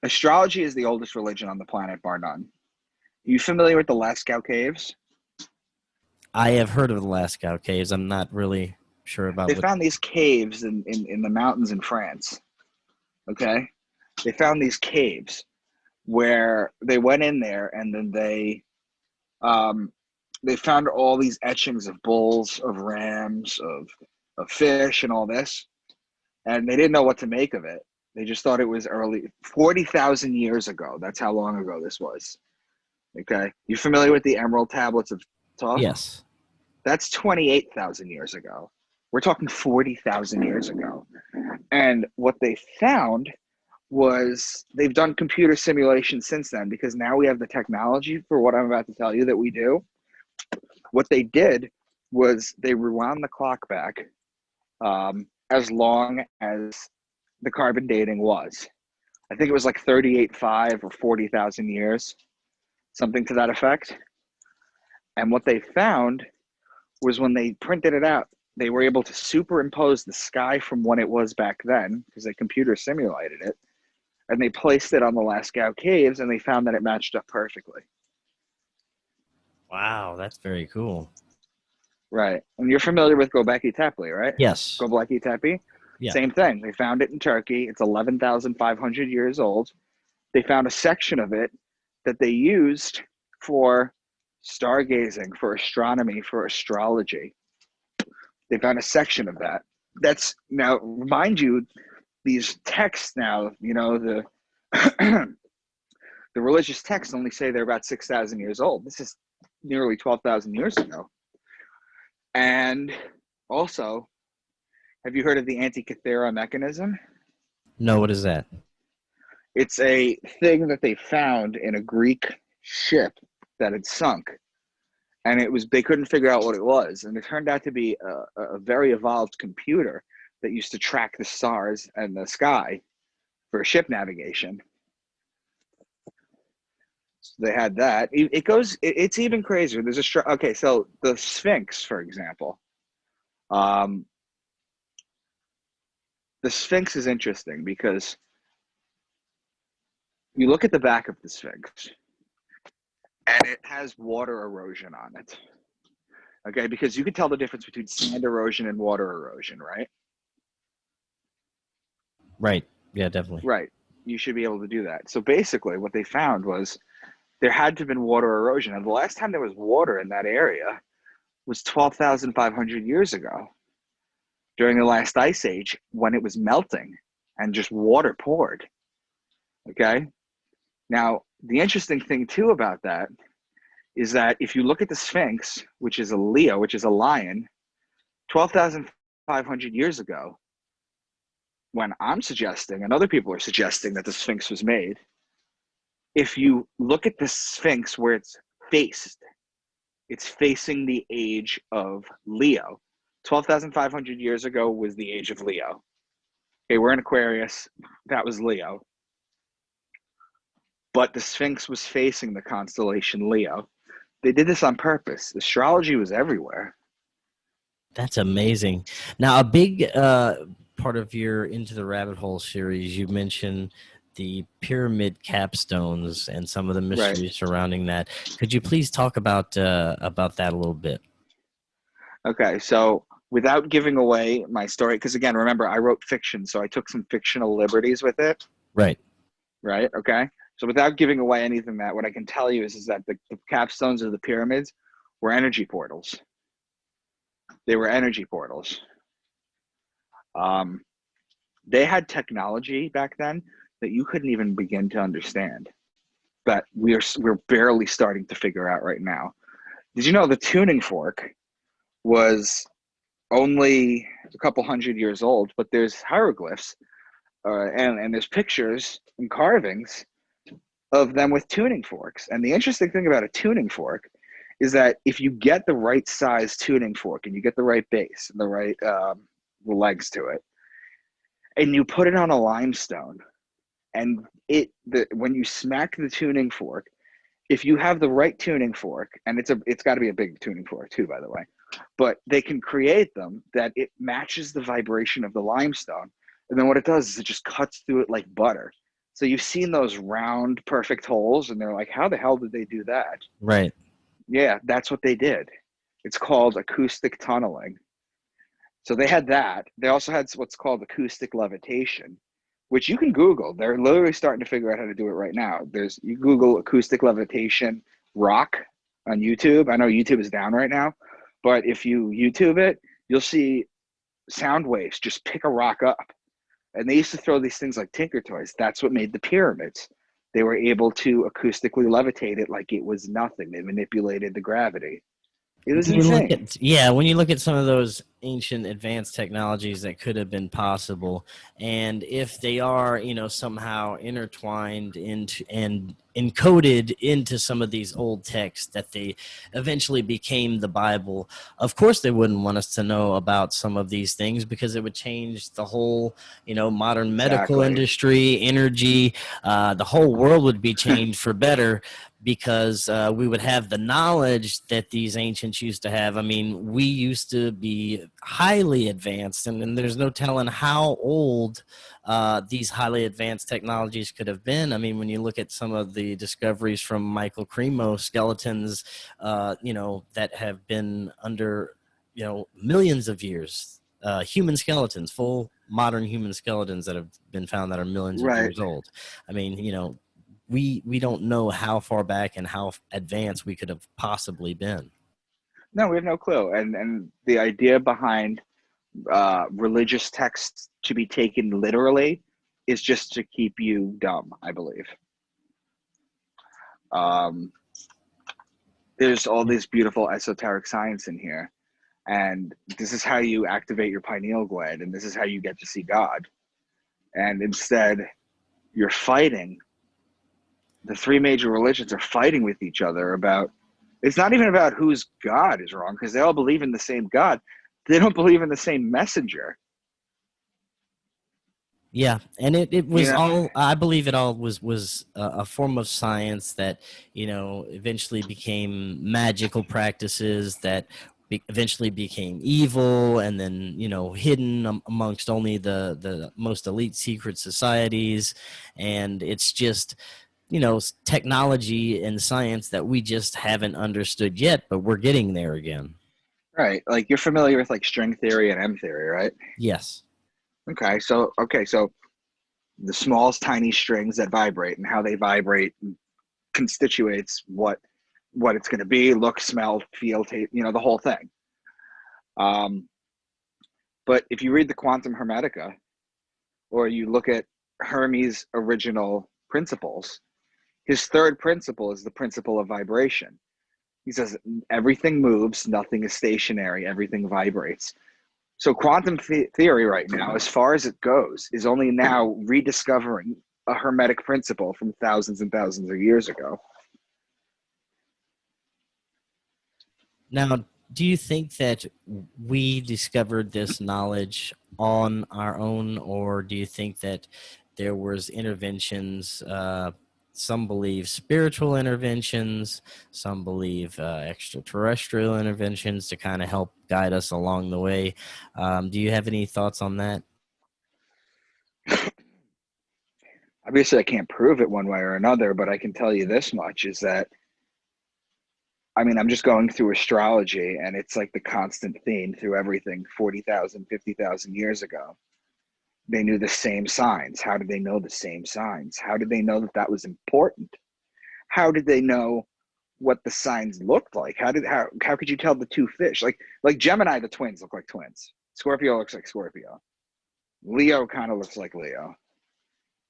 Astrology is the oldest religion on the planet, bar none. Are you familiar with the Lascaux Caves? I have heard of the Lascaux Caves. I'm not really sure about They found these caves in the mountains in France. Okay? They found these caves. where they went in there and then they found all these etchings of bulls, of rams, of fish, and all this, and they didn't know what to make of it. They just thought it was early, 40,000 years ago. That's how long ago this was. Okay, you familiar with the Emerald Tablets of Thoth? Yes. That's 28,000 years ago. We're talking 40,000 years ago. And what they found was they've done computer simulations since then, because now we have the technology for what I'm about to tell you that we do. What they did was they rewound the clock back as long as the carbon dating was. I think it was like 38.5 or 40,000 years, something to that effect. And what they found was when they printed it out, they were able to superimpose the sky from when it was back then, because they computer simulated it, and they placed it on the Lascaux caves, and they found that it matched up perfectly. Wow, that's very cool. Right. And you're familiar with Göbekli Tepe, right? Yes. Göbekli Tepe? Yeah. Same thing. They found it in Turkey. It's 11,500 years old. They found a section of it that they used for stargazing, for astronomy, for astrology. They found a section of that. That's now, mind you, these texts now, the the religious texts only say they're about 6,000 years old. This is nearly 12,000 years ago. And also, have you heard of the Antikythera mechanism? No, what is that? It's a thing that they found in a Greek ship that had sunk. And they couldn't figure out what it was. And it turned out to be a very evolved computer that used to track the stars and the sky for ship navigation. So they had that. It's even crazier. Okay, so the Sphinx, for example. The Sphinx is interesting because you look at the back of the Sphinx and it has water erosion on it. Okay, because you can tell the difference between sand erosion and water erosion, right? Right. Yeah, definitely. Right. You should be able to do that. So basically what they found was there had to have been water erosion. And the last time there was water in that area was 12,500 years ago, during the last ice age, when it was melting and just water poured. Okay? Now, the interesting thing too about that is that if you look at the Sphinx, which is a Leo, which is a lion, 12,500 years ago, when I'm suggesting, and other people are suggesting, that the Sphinx was made, if you look at the Sphinx where it's facing the age of Leo. 12,500 years ago was the age of Leo. Okay, we're in Aquarius. That was Leo. But the Sphinx was facing the constellation Leo. They did this on purpose. Astrology was everywhere. That's amazing. Now, a big part of your Into the Rabbit Hole series, you mentioned the pyramid capstones and some of the mysteries surrounding that. Could you please talk about that a little bit? Okay, so without giving away my story, because again, remember, I wrote fiction, so I took some fictional liberties with it. Right. Right, okay? So without giving away anything, what I can tell you is that the capstones of the pyramids were energy portals. They were energy portals. They had technology back then that you couldn't even begin to understand, that we're barely starting to figure out right now. Did you know the tuning fork was only a couple hundred years old, but there's hieroglyphs and there's pictures and carvings of them with tuning forks. And the interesting thing about a tuning fork is that if you get the right size tuning fork and you get the right base and the right legs to it, and you put it on a limestone, and when you smack the tuning fork, if you have the right tuning fork, and it's got to be a big tuning fork too, by the way, but they can create them that it matches the vibration of the limestone. And then what it does is it just cuts through it like butter. So you've seen those round, perfect holes, and they're like, how the hell did they do that? Right. Yeah, that's what they did. It's called acoustic tunneling. So they had that. They also had what's called acoustic levitation, which you can Google. They're literally starting to figure out how to do it right now. You Google acoustic levitation rock on YouTube. I know YouTube is down right now, but if you YouTube it, you'll see sound waves just pick a rock up. And they used to throw these things like Tinker Toys. That's what made the pyramids. They were able to acoustically levitate it like it was nothing. They manipulated the gravity. It was insane. When you look at some of those ancient advanced technologies that could have been possible, and if they are, somehow intertwined into and encoded into some of these old texts that they eventually became the Bible, of course they wouldn't want us to know about some of these things, because it would change the whole, modern medical industry, energy, the whole world would be changed for better, because we would have the knowledge that these ancients used to have. I mean, we used to be highly advanced, and there's no telling how old these highly advanced technologies could have been. I mean, when you look at some of the discoveries from Michael Cremo, skeletons, that have been under, millions of years, human skeletons, full modern human skeletons that have been found that are millions of years old. I mean, we don't know how far back and how advanced we could have possibly been. No, we have no clue. And the idea behind religious texts to be taken literally is just to keep you dumb, I believe. There's all this beautiful esoteric science in here, and this is how you activate your pineal gland, and this is how you get to see God. And instead, you're fighting. The three major religions are fighting with each other about, it's not even about whose God is wrong, because they all believe in the same God. They don't believe in the same messenger. Yeah, and it was all, I believe it all was a form of science that, eventually became magical practices that eventually became evil, and then, hidden amongst only the most elite secret societies. And it's just, technology and science that we just haven't understood yet, but we're getting there again. Right. Like, you're familiar with like string theory and M theory, right? Yes. Okay. So the smallest tiny strings that vibrate, and how they vibrate constitutes what it's going to be, look, smell, feel, taste, the whole thing. But if you read the Quantum Hermetica, or you look at Hermes' original principles, his third principle is the principle of vibration. He says everything moves, nothing is stationary, everything vibrates. So quantum theory right now, as far as it goes, is only now rediscovering a Hermetic principle from thousands and thousands of years ago. Now, do you think that we discovered this knowledge on our own, or do you think that there was interventions? Some believe spiritual interventions, some believe extraterrestrial interventions to kind of help guide us along the way. Do you have any thoughts on that? Obviously, I can't prove it one way or another, but I can tell you this much, is that, I mean, I'm just going through astrology, and it's like the constant theme through everything 40,000, 50,000 years ago. They knew the same signs. How did they know the same signs? How did they know that that was important? How did they know what the signs looked like? How could you tell the two fish? Like Gemini, the twins look like twins. Scorpio looks like Scorpio. Leo kind of looks like Leo.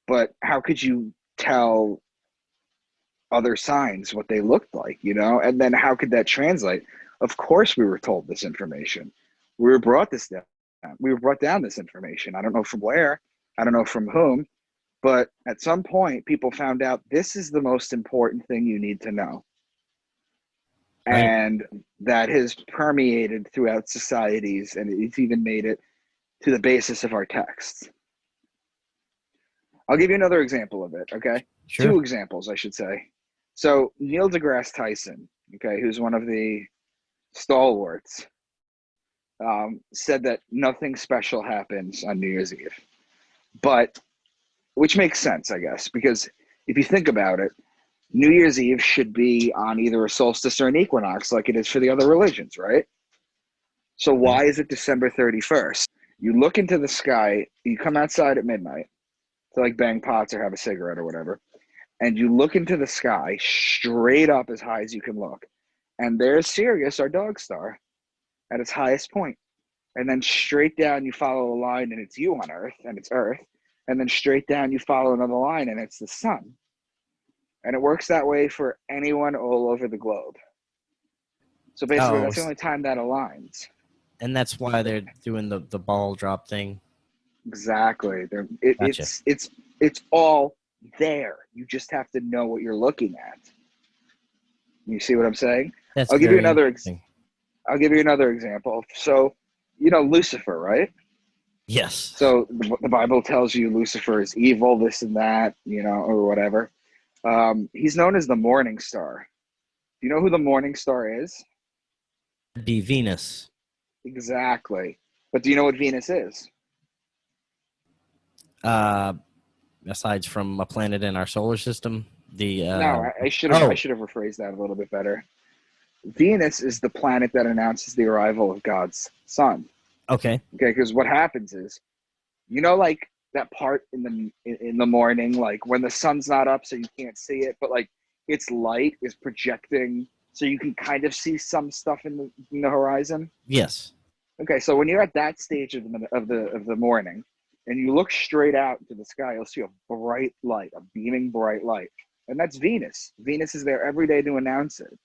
But how could you tell other signs what they looked like, And then how could that translate? Of course we were told this information. We were brought this down. We were brought down this information. I don't know from where. I don't know from whom. But at some point, people found out this is the most important thing you need to know. Right. And that has permeated throughout societies, and it's even made it to the basis of our texts. I'll give you another example of it, okay? Sure. 2 examples, I should say. So Neil deGrasse Tyson, okay, who's one of the stalwarts, said that nothing special happens on New Year's Eve. But, which makes sense, I guess, because if you think about it, New Year's Eve should be on either a solstice or an equinox like it is for the other religions, right? So why is it December 31st? You look into the sky, you come outside at midnight, to like bang pots or have a cigarette or whatever, and you look into the sky straight up as high as you can look, and there's Sirius, our dog star, at its highest point. And then straight down you follow a line and it's you on Earth, and it's Earth. And then straight down you follow another line and it's the sun. And it works that way for anyone all over the globe. So basically Oh, that's the only time that aligns. and that's why they're doing the ball drop thing. Exactly. Gotcha. It's all there. You just have to know what you're looking at. You see what I'm saying? That's I'll give you very another interesting. I'll give you another example. So, you know Lucifer, right? Yes. So the Bible tells you Lucifer is evil, this and that, you know, or whatever. He's known as the morning star. Do you know who the morning star is? It'd be Venus. Exactly. But do you know what Venus is? Aside from a planet in our solar system, the No, I should have rephrased that a little bit better. Venus is the planet that announces the arrival of God's son. okay. Okay, because what happens is, you know, like that part in the morning, like when the sun's not up, so you can't see it, but like its light is projecting, so you can kind of see some stuff in the horizon. Yes. Okay, so when you're at that stage of the morning, and you look straight out into the sky, you'll see a bright light, a beaming bright light, and that's Venus. Venus is there every day to announce it.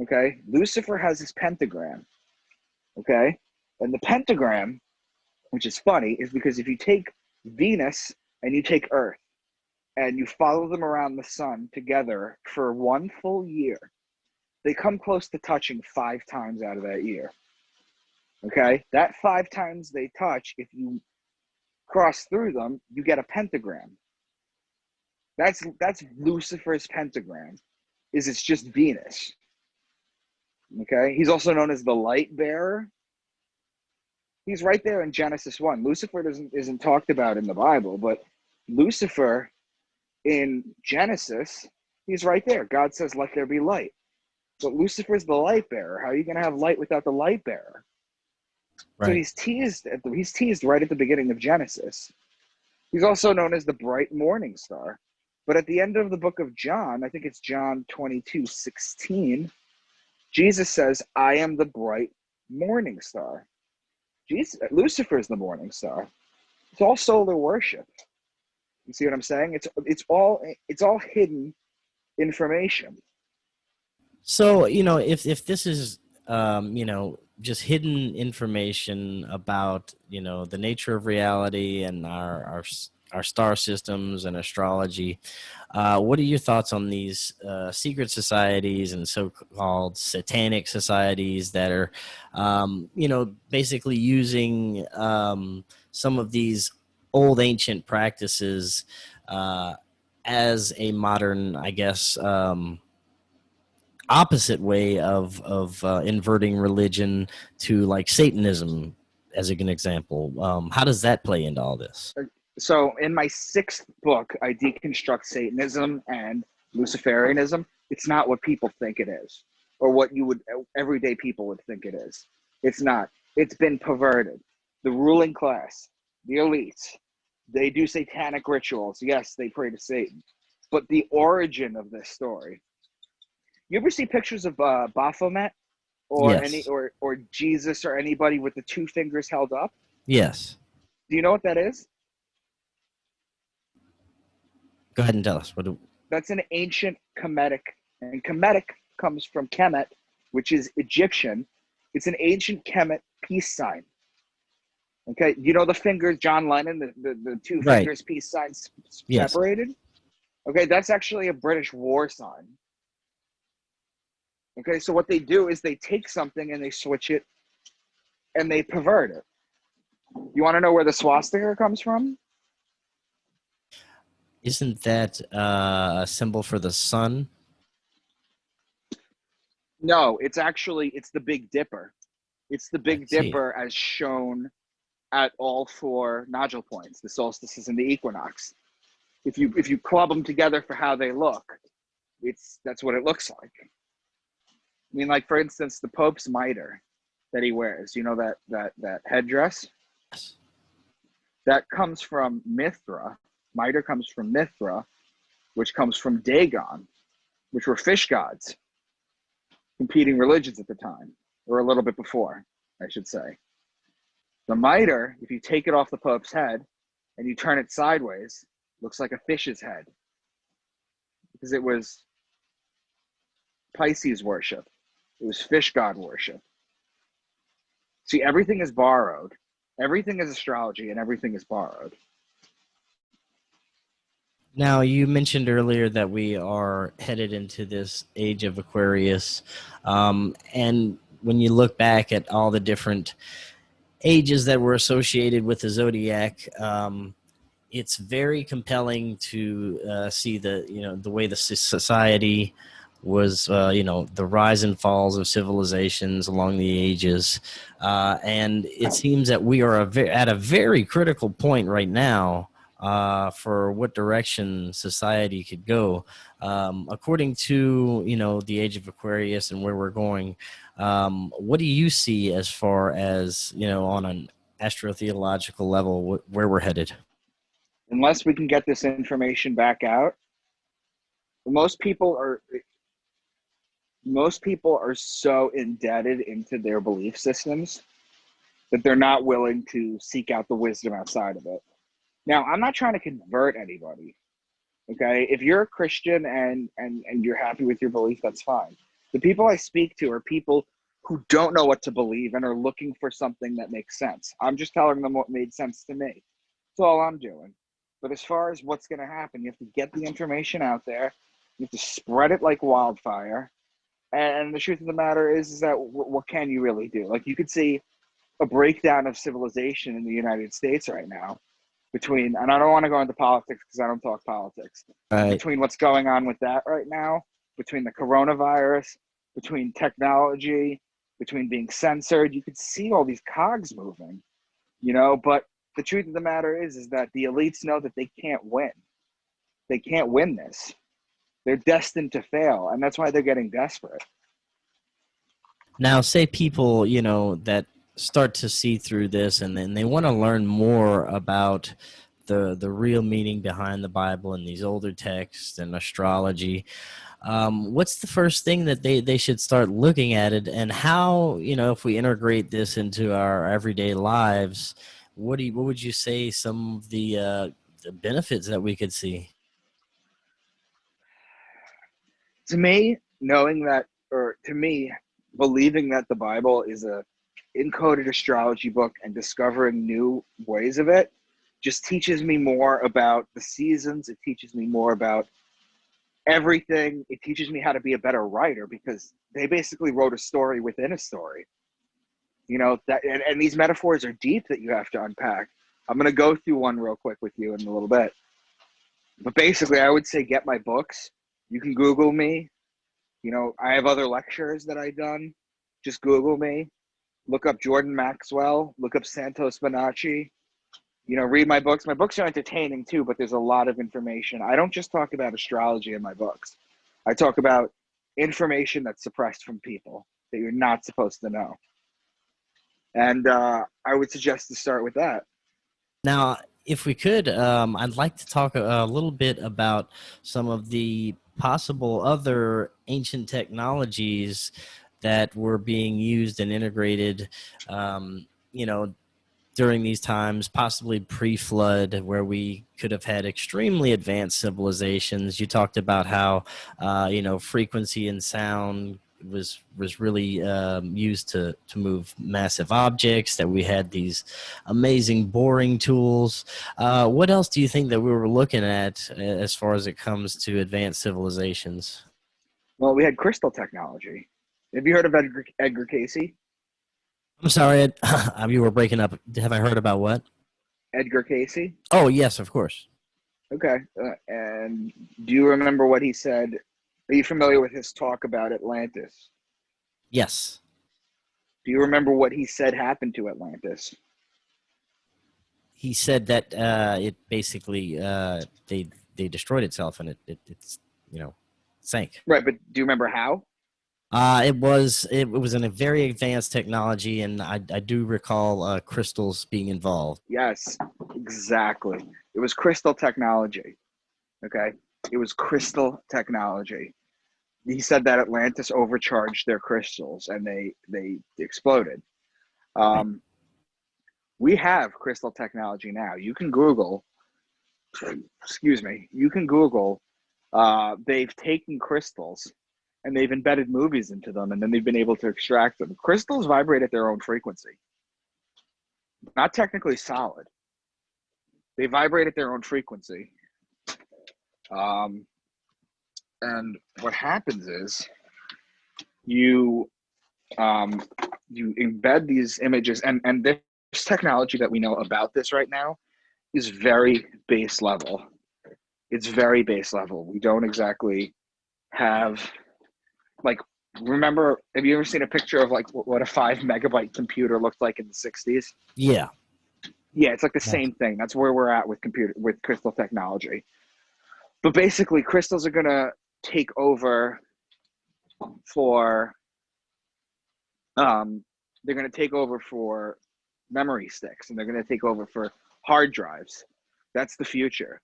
Okay, Lucifer has his pentagram. Okay, and the pentagram, which is funny, is because if you take Venus and you take Earth and you follow them around the sun together for one full year, they come close to touching 5 times out of that year. Okay, that 5 times they touch, if you cross through them, you get a pentagram. That's Lucifer's pentagram. It's just Venus. Okay, he's also known as the light bearer. He's right there in Genesis 1. Lucifer isn't talked about in the Bible, but Lucifer in Genesis, he's right there. God says, let there be light. But Lucifer's the light bearer. How are you going to have light without the light bearer? Right. So he's teased right at the beginning of Genesis. He's also known as the bright morning star. But at the end of the book of John, I think it's John 22:16, Jesus says, I am the bright morning star. Lucifer is the morning star. It's all solar worship. You see what I'm saying? It's all hidden information. So, you know, if this is, you know, just hidden information about, you know, the nature of reality and our star systems and astrology, what are your thoughts on these secret societies and so-called satanic societies that are, you know, basically using some of these old ancient practices as a modern, I guess, opposite way of inverting religion to like Satanism, as an example. How does that play into all this? So in my 6th book, I deconstruct Satanism and Luciferianism. It's not what people think it is, or what everyday people would think it is. It's not. It's been perverted. The ruling class, the elites, they do satanic rituals. Yes, they pray to Satan. But the origin of this story, you ever see pictures of Baphomet or Yes. or Jesus or anybody with the 2 fingers held up? Yes. Do you know what that is? Go ahead and tell us. That's an ancient Kemetic, and Kemetic comes from Kemet, which is Egyptian. It's an ancient Kemet peace sign. Okay, you know the fingers, John Lennon, the 2 Right. fingers peace signs Yes. separated? Okay, that's actually a British war sign. Okay, so what they do is they take something and they switch it and they pervert it. You want to know where the swastika comes from? Isn't that a symbol for the sun? No, it's the Big Dipper. It's the I Big see. Dipper as shown at all 4 nodule points, the solstices and the equinox. If you club them together for how they look, that's what it looks like. I mean, like for instance, the Pope's mitre that he wears, you know, that headdress? Yes. That comes from Mithra, Mitre comes from Mithra, which comes from Dagon, which were fish gods, competing religions at the time, or a little bit before, I should say. The mitre, if you take it off the Pope's head and you turn it sideways, looks like a fish's head, because it was Pisces worship. It was fish god worship. See, everything is borrowed. Everything is astrology, and everything is borrowed. Now, you mentioned earlier that we are headed into this age of Aquarius. And when you look back at all the different ages that were associated with the zodiac, it's very compelling to see the way the society was, the rise and falls of civilizations along the ages. And it seems that we are at a very critical point right now for what direction society could go. According to, the age of Aquarius and where we're going, what do you see as far as, on an astrotheological level, where we're headed? Unless we can get this information back out, most people are so indebted into their belief systems that they're not willing to seek out the wisdom outside of it. Now, I'm not trying to convert anybody. Okay, if you're a Christian and you're happy with your belief, that's fine. The people I speak to are people who don't know what to believe and are looking for something that makes sense. I'm just telling them what made sense to me. That's all I'm doing. But as far as what's going to happen, you have to get the information out there. You have to spread it like wildfire. And the truth of the matter is that what can you really do? Like, you could see a breakdown of civilization in the United States right now between, and I don't want to go into politics because I don't talk politics, Right. between what's going on with that right now, between the coronavirus, between technology, between being censored. You could see all these cogs moving, but the truth of the matter is that the elites know that they can't win. They can't win this. They're destined to fail, and that's why they're getting desperate. Now, say people, that start to see through this and then they want to learn more about the real meaning behind the Bible and these older texts and astrology. What's the first thing that they should start looking at it, and how, if we integrate this into our everyday lives, what would you say some of the benefits that we could see? To me, believing that the Bible is a encoded astrology book and discovering new ways of it just teaches me more about the seasons. It teaches me more about everything. It teaches me how to be a better writer, because they basically wrote a story within a story. And these metaphors are deep that you have to unpack. I'm going to go through one real quick with you in a little bit. But basically, I would say get my books. You can Google me. I have other lectures that I've done. Just Google me. Look up Jordan Maxwell. Look up Santos Bonacci. Read my books. My books are entertaining too, but there's a lot of information. I don't just talk about astrology in my books. I talk about information that's suppressed from people that you're not supposed to know. And I would suggest to start with that. Now, if we could, I'd like to talk a little bit about some of the possible other ancient technologies that were being used and integrated, during these times, possibly pre-flood, where we could have had extremely advanced civilizations. You talked about how, frequency and sound was really used to move massive objects, that we had these amazing boring tools. What else do you think that we were looking at as far as it comes to advanced civilizations? Well, we had crystal technology. Have you heard of Edgar Casey? I'm sorry, Ed, you were breaking up. Have I heard about what? Edgar Casey? Oh, yes, of course. Okay. And do you remember what he said? Are you familiar with his talk about Atlantis? Yes. Do you remember what he said happened to Atlantis? He said that it basically they destroyed itself, and it's sank. Right, but do you remember how? It was in a very advanced technology, and I do recall crystals being involved. Yes, exactly. It was crystal technology. Okay, it was crystal technology. He said that Atlantis overcharged their crystals and they exploded. We have crystal technology now. You can Google, excuse me, you can Google, they've taken crystals and they've embedded movies into them, and then they've been able to extract them. Crystals vibrate at their own frequency. Not technically solid. They vibrate at their own frequency. And what happens is you embed these images, and this technology that we know about this right now is very base level. It's very base level. We don't exactly have, like, remember, have you ever seen a picture of like what a 5 megabyte computer looked like in the 60s? Yeah. Yeah, it's like the same thing. That's where we're at with crystal technology. But basically, crystals are gonna take over for they're gonna take over for memory sticks, and they're gonna take over for hard drives. That's the future.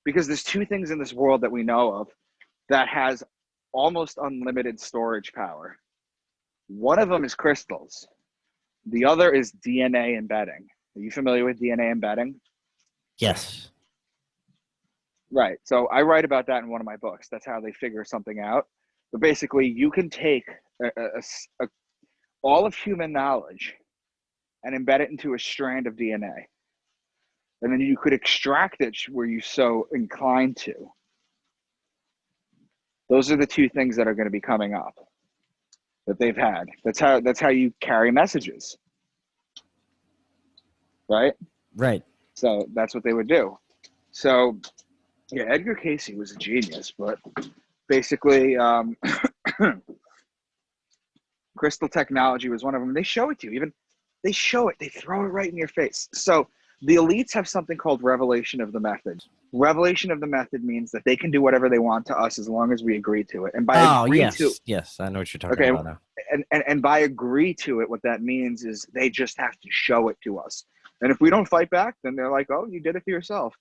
Because there's two things in this world that we know of that has almost unlimited storage power. One of them is crystals. The other is DNA embedding. Are you familiar with DNA embedding? Yes. Right. So I write about that in one of my books. That's how they figure something out. But basically, you can take all of human knowledge and embed it into a strand of DNA. And then you could extract it where you so inclined to. Those are the two things that are going to be coming up that they've had. That's how you carry messages. Right? Right. So that's what they would do. So yeah, Edgar Cayce was a genius, but basically crystal technology was one of them. They show it to you. Even they show it. They throw it right in your face. So the elites have something called revelation of the method. Revelation of the method means that they can do whatever they want to us as long as we agree to it. And by yes, I know what you're talking about now. And by agree to it, what that means is they just have to show it to us. And if we don't fight back, then they're like, oh, you did it to yourself.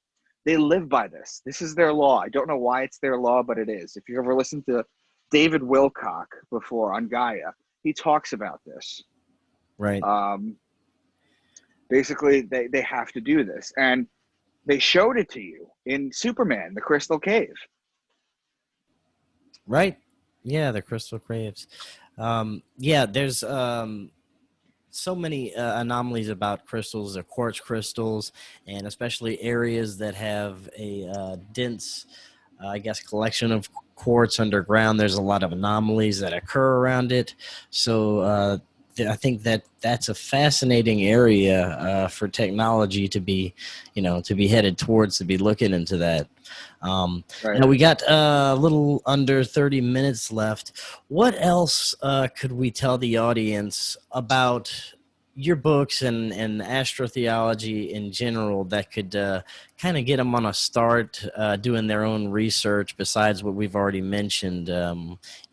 They live by this. This is their law. I don't know why it's their law, but it is. If you ever listened to David Wilcock before on Gaia, he talks about this. Right. Basically, they have to do this. And they showed it to you in Superman, the Crystal Cave. Right. Yeah, the crystal caves. There's so many anomalies about crystals, the quartz crystals, and especially areas that have a dense, collection of quartz underground. There's a lot of anomalies that occur around it. So I think that's a fascinating area for technology to be headed towards, to be looking into that. Right. Now we got a little under 30 minutes left. What else could we tell the audience about your books and astrotheology in general that could kind of get them on a start doing their own research besides what we've already mentioned?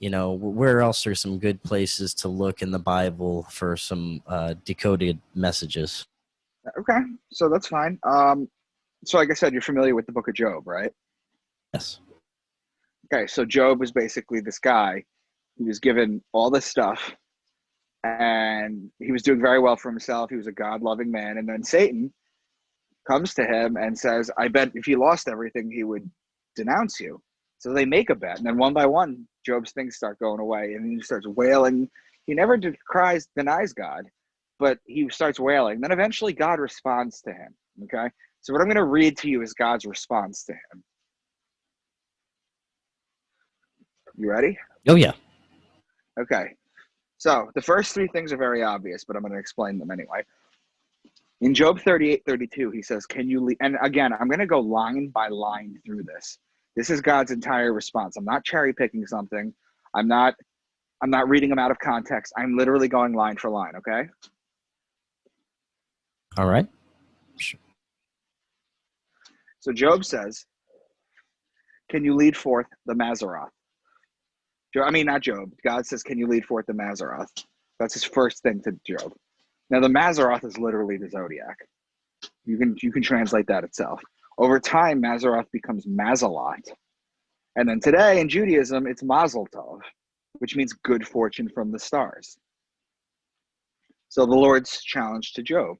Where else are some good places to look in the Bible for some decoded messages? Okay, so that's fine. So like I said, you're familiar with the book of Job, right? Yes. Okay, so Job was basically this guy who was given all this stuff, and he was doing very well for himself. He was a God-loving man. And then Satan comes to him and says, I bet if he lost everything, he would denounce you. So they make a bet. And then one by one, Job's things start going away. And he starts wailing. He never denies God, but he starts wailing. Then eventually God responds to him. Okay? So what I'm going to read to you is God's response to him. You ready? Oh, yeah. Okay. So the first three things are very obvious, but I'm going to explain them anyway. In Job 38:32, he says, can you leave? And again, I'm going to go line by line through this. This is God's entire response. I'm not cherry picking something. I'm not reading them out of context. I'm literally going line for line, okay? All right. Sure. So Job says, can you lead forth the Mazzaroth? Not Job. God says, can you lead forth the Mazzaroth? That's his first thing to Job. Now, the Mazzaroth is literally the zodiac. You can translate that itself. Over time, Maseroth becomes Mazalot. And then today in Judaism, it's Mazel Tov, which means good fortune from the stars. So the Lord's challenge to Job.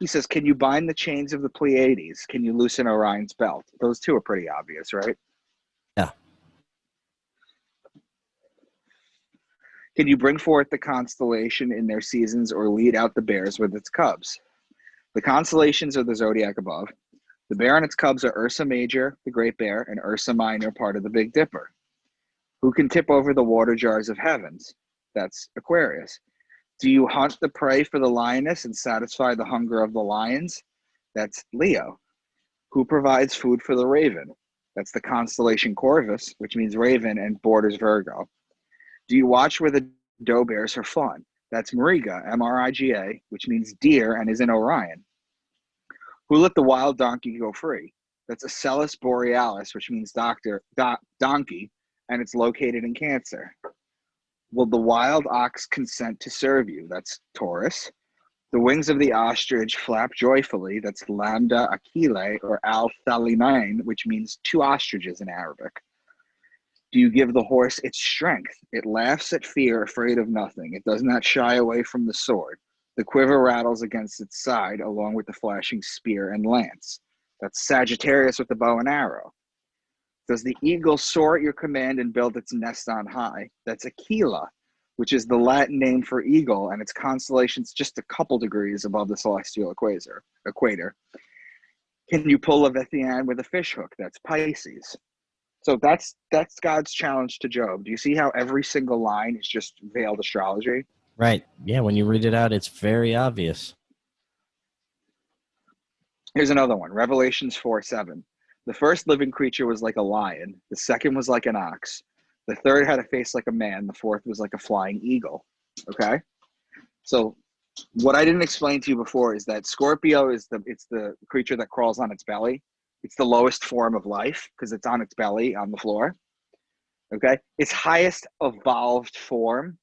He says, can you bind the chains of the Pleiades? Can you loosen Orion's belt? Those two are pretty obvious, right? Yeah. Can you bring forth the constellation in their seasons or lead out the bears with its cubs? The constellations are the zodiac above. The bear and its cubs are Ursa Major, the Great Bear, and Ursa Minor, part of the Big Dipper. Who can tip over the water jars of heavens? That's Aquarius. Do you hunt the prey for the lioness and satisfy the hunger of the lions? That's Leo. Who provides food for the raven? That's the constellation Corvus, which means raven and borders Virgo. Do you watch where the doe bears her fawn? That's Mariga, M-R-I-G-A, which means deer and is in Orion. Who let the wild donkey go free? That's Acellus Borealis, which means donkey, and it's located in Cancer. Will the wild ox consent to serve you? That's Taurus. The wings of the ostrich flap joyfully. That's Lambda Achille or Al-Thalinain, which means two ostriches in Arabic. Do you give the horse its strength? It laughs at fear, afraid of nothing. It does not shy away from the sword. The quiver rattles against its side, along with the flashing spear and lance. That's Sagittarius with the bow and arrow. Does the eagle soar at your command and build its nest on high? That's Aquila, which is the Latin name for eagle, and its constellation's just a couple degrees above the celestial equator. Can you pull a Leviathan with a fish hook? That's Pisces. So that's God's challenge to Job. Do you see how every single line is just veiled astrology? Right. Yeah, when you read it out, it's very obvious. Here's another one, Revelations 4:7. The first living creature was like a lion. The second was like an ox. The third had a face like a man. The fourth was like a flying eagle. Okay? So what I didn't explain to you before is that Scorpio is the creature that crawls on its belly. It's the lowest form of life because it's on its belly on the floor. Okay? Its highest evolved form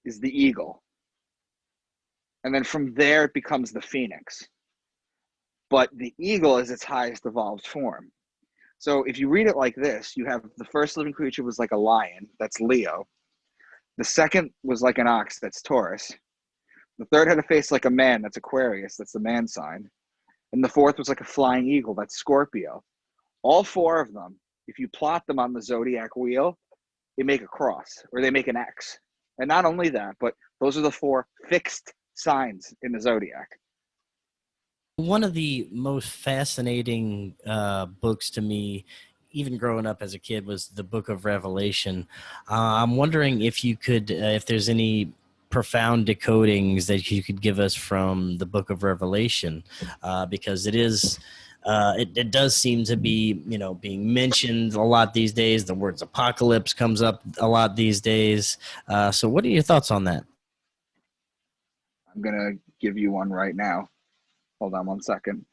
is the eagle. And then from there, it becomes the phoenix. But the eagle is its highest evolved form. So if you read it like this, you have the first living creature was like a lion. That's Leo. The second was like an ox. That's Taurus. The third had a face like a man. That's Aquarius. That's the man sign. And the fourth was like a flying eagle. That's Scorpio. All four of them, if you plot them on the zodiac wheel, they make a cross or they make an X. And not only that, but those are the four fixed signs in the zodiac. One of the most fascinating books to me, even growing up as a kid, was the Book of Revelation. I'm wondering if you could, if there's any profound decodings that you could give us from the Book of Revelation, because it is. It does seem to be, being mentioned a lot these days. The words apocalypse comes up a lot these days. So what are your thoughts on that? I'm going to give you one right now. Hold on one second.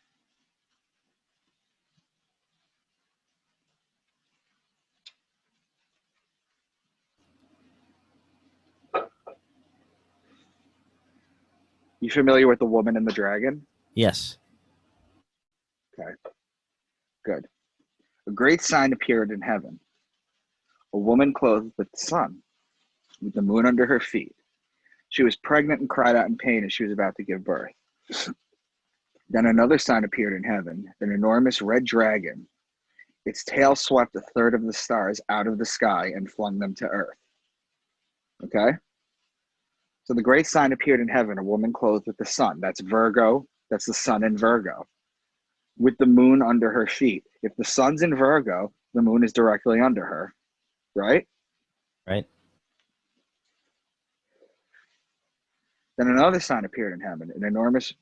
You familiar with the woman and the dragon? Yes. Okay, good. A great sign appeared in heaven. A woman clothed with the sun, with the moon under her feet. She was pregnant and cried out in pain as she was about to give birth. Then another sign appeared in heaven, an enormous red dragon. Its tail swept a third of the stars out of the sky and flung them to earth. Okay? So the great sign appeared in heaven, a woman clothed with the sun. That's Virgo. That's the sun in Virgo. With the moon under her feet. If the sun's in Virgo, the moon is directly under her. Right? Right. Then another sign appeared in heaven, an enormous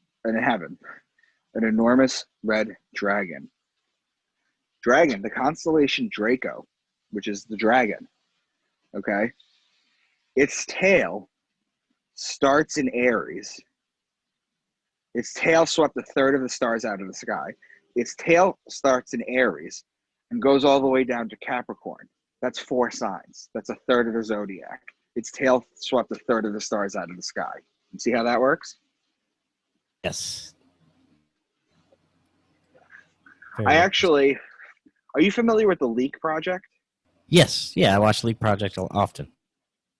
red dragon. Dragon, the constellation Draco, which is the dragon. Okay? Its tail starts in Aries. Its tail swept a third of the stars out of the sky. Its tail starts in Aries and goes all the way down to Capricorn. That's 4 signs. That's a third of the zodiac. Its tail swept a third of the stars out of the sky. You see how that works? Yes. I Very actually, are you familiar with the Leak Project? Yes, yeah, I watch League Project often.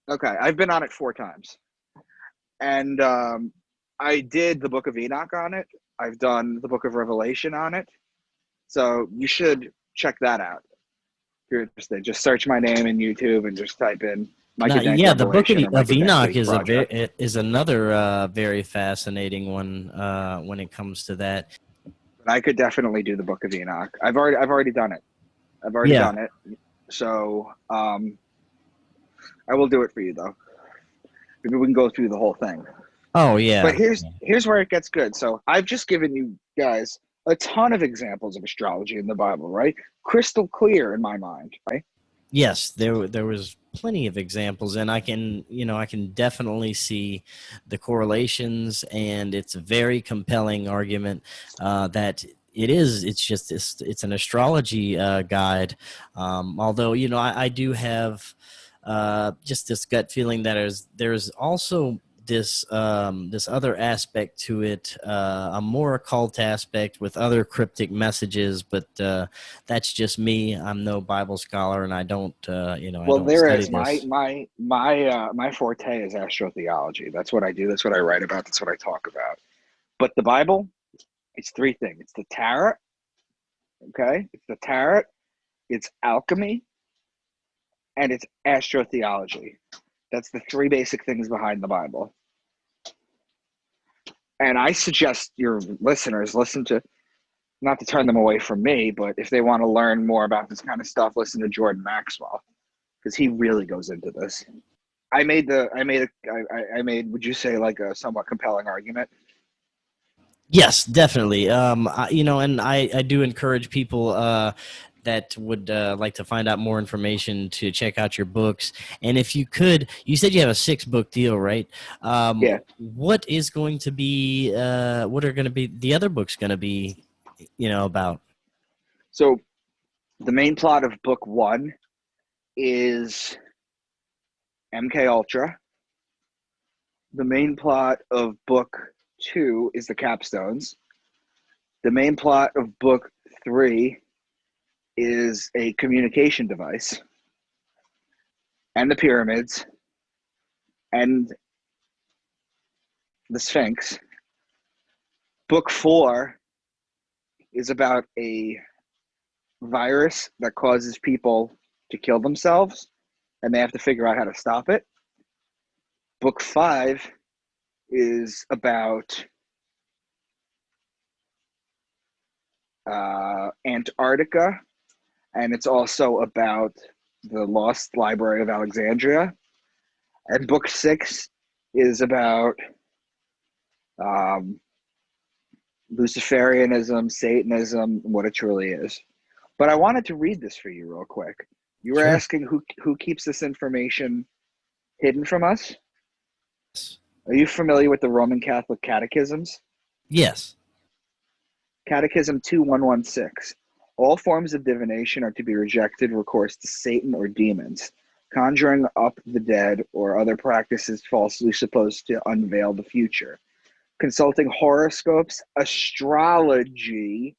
Okay, I've been on it 4 times. And I did the Book of Enoch on it. I've done the Book of Revelation on it. So you should check that out if you're interested. Just search my name in YouTube and just type in Now, Micah Dank yeah, the book Revelation or of Micah Dank Enoch Leak is Project. is another very fascinating one when it comes to that. But I could definitely do the Book of Enoch. I've already done it. I've already Yeah. done it. So I will do it for you though. Maybe we can go through the whole thing. Oh But yeah. here's where it gets good. So I've just given you guys a ton of examples of astrology in the Bible, right? Crystal clear in my mind, right? Yes, there was plenty of examples, and I can definitely see the correlations, and it's a very compelling argument that it's an astrology guide. Although I do have just this gut feeling that there's also this other aspect to it, a more occult aspect with other cryptic messages, but that's just me. I'm no Bible scholar, and I don't I Well, don't there study is this. my forte is astrotheology. That's what I do. That's what I write about. That's what I talk about. But the Bible, it's 3 things. It's the tarot, okay? It's the tarot, it's alchemy, and it's astrotheology. That's the 3 basic things behind the Bible. And I suggest your listeners listen to, not to turn them away from me, but if they want to learn more about this kind of stuff, listen to Jordan Maxwell because he really goes into this. I made would you say like a somewhat compelling argument? Yes, definitely. And I do encourage people that would like to find out more information to check out your books. And if you could, you said you have a 6-book deal, right? Yeah. What is going to be, what are going to be the other books going to be, about? So the main plot of book 1 is MK Ultra. The main plot of book 2 is the capstones. The main plot of book 3 is a communication device and the pyramids and the Sphinx. Book 4 is about a virus that causes people to kill themselves and they have to figure out how to stop it. Book 5 is about Antarctica, and it's also about the Lost Library of Alexandria. And book 6 is about um, Luciferianism, Satanism, and what it truly is. But I wanted to read this for you real quick. You were Sure. asking who keeps this information hidden from us? Yes. Are you familiar with the Roman Catholic catechisms? Yes. Catechism 2116. All forms of divination are to be rejected, recourse to Satan or demons, conjuring up the dead, or other practices falsely supposed to unveil the future. Consulting horoscopes, astrology,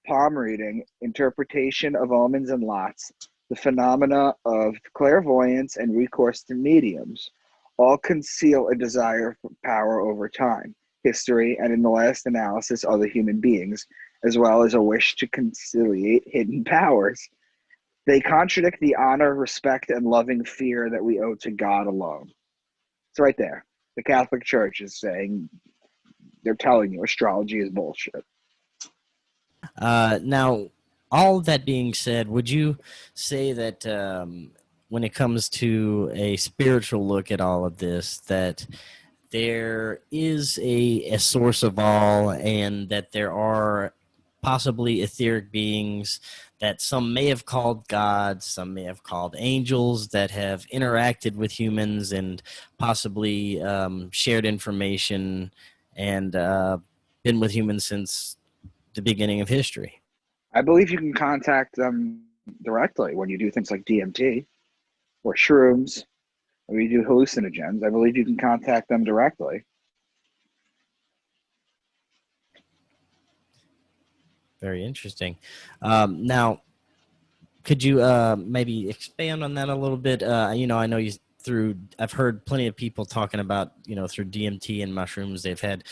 palm reading, interpretation of omens and lots, the phenomena of clairvoyance, and recourse to mediums, all conceal a desire for power over time, history, and in the last analysis, other human beings, as well as a wish to conciliate hidden powers. They contradict the honor, respect, and loving fear that we owe to God alone. It's right there. The Catholic Church is saying, they're telling you astrology is bullshit. Now, all that being said, would you say that when it comes to a spiritual look at all of this, that there is a source of all, and that there are possibly etheric beings that some may have called gods, some may have called angels, that have interacted with humans and possibly shared information and been with humans since the beginning of history? I believe you can contact them directly when you do things like DMT or shrooms or you do hallucinogens. I believe you can contact them directly. Very interesting. Now, could you maybe expand on that a little bit? You know, I know I've heard plenty of people talking about, you know, through DMT and mushrooms, they've had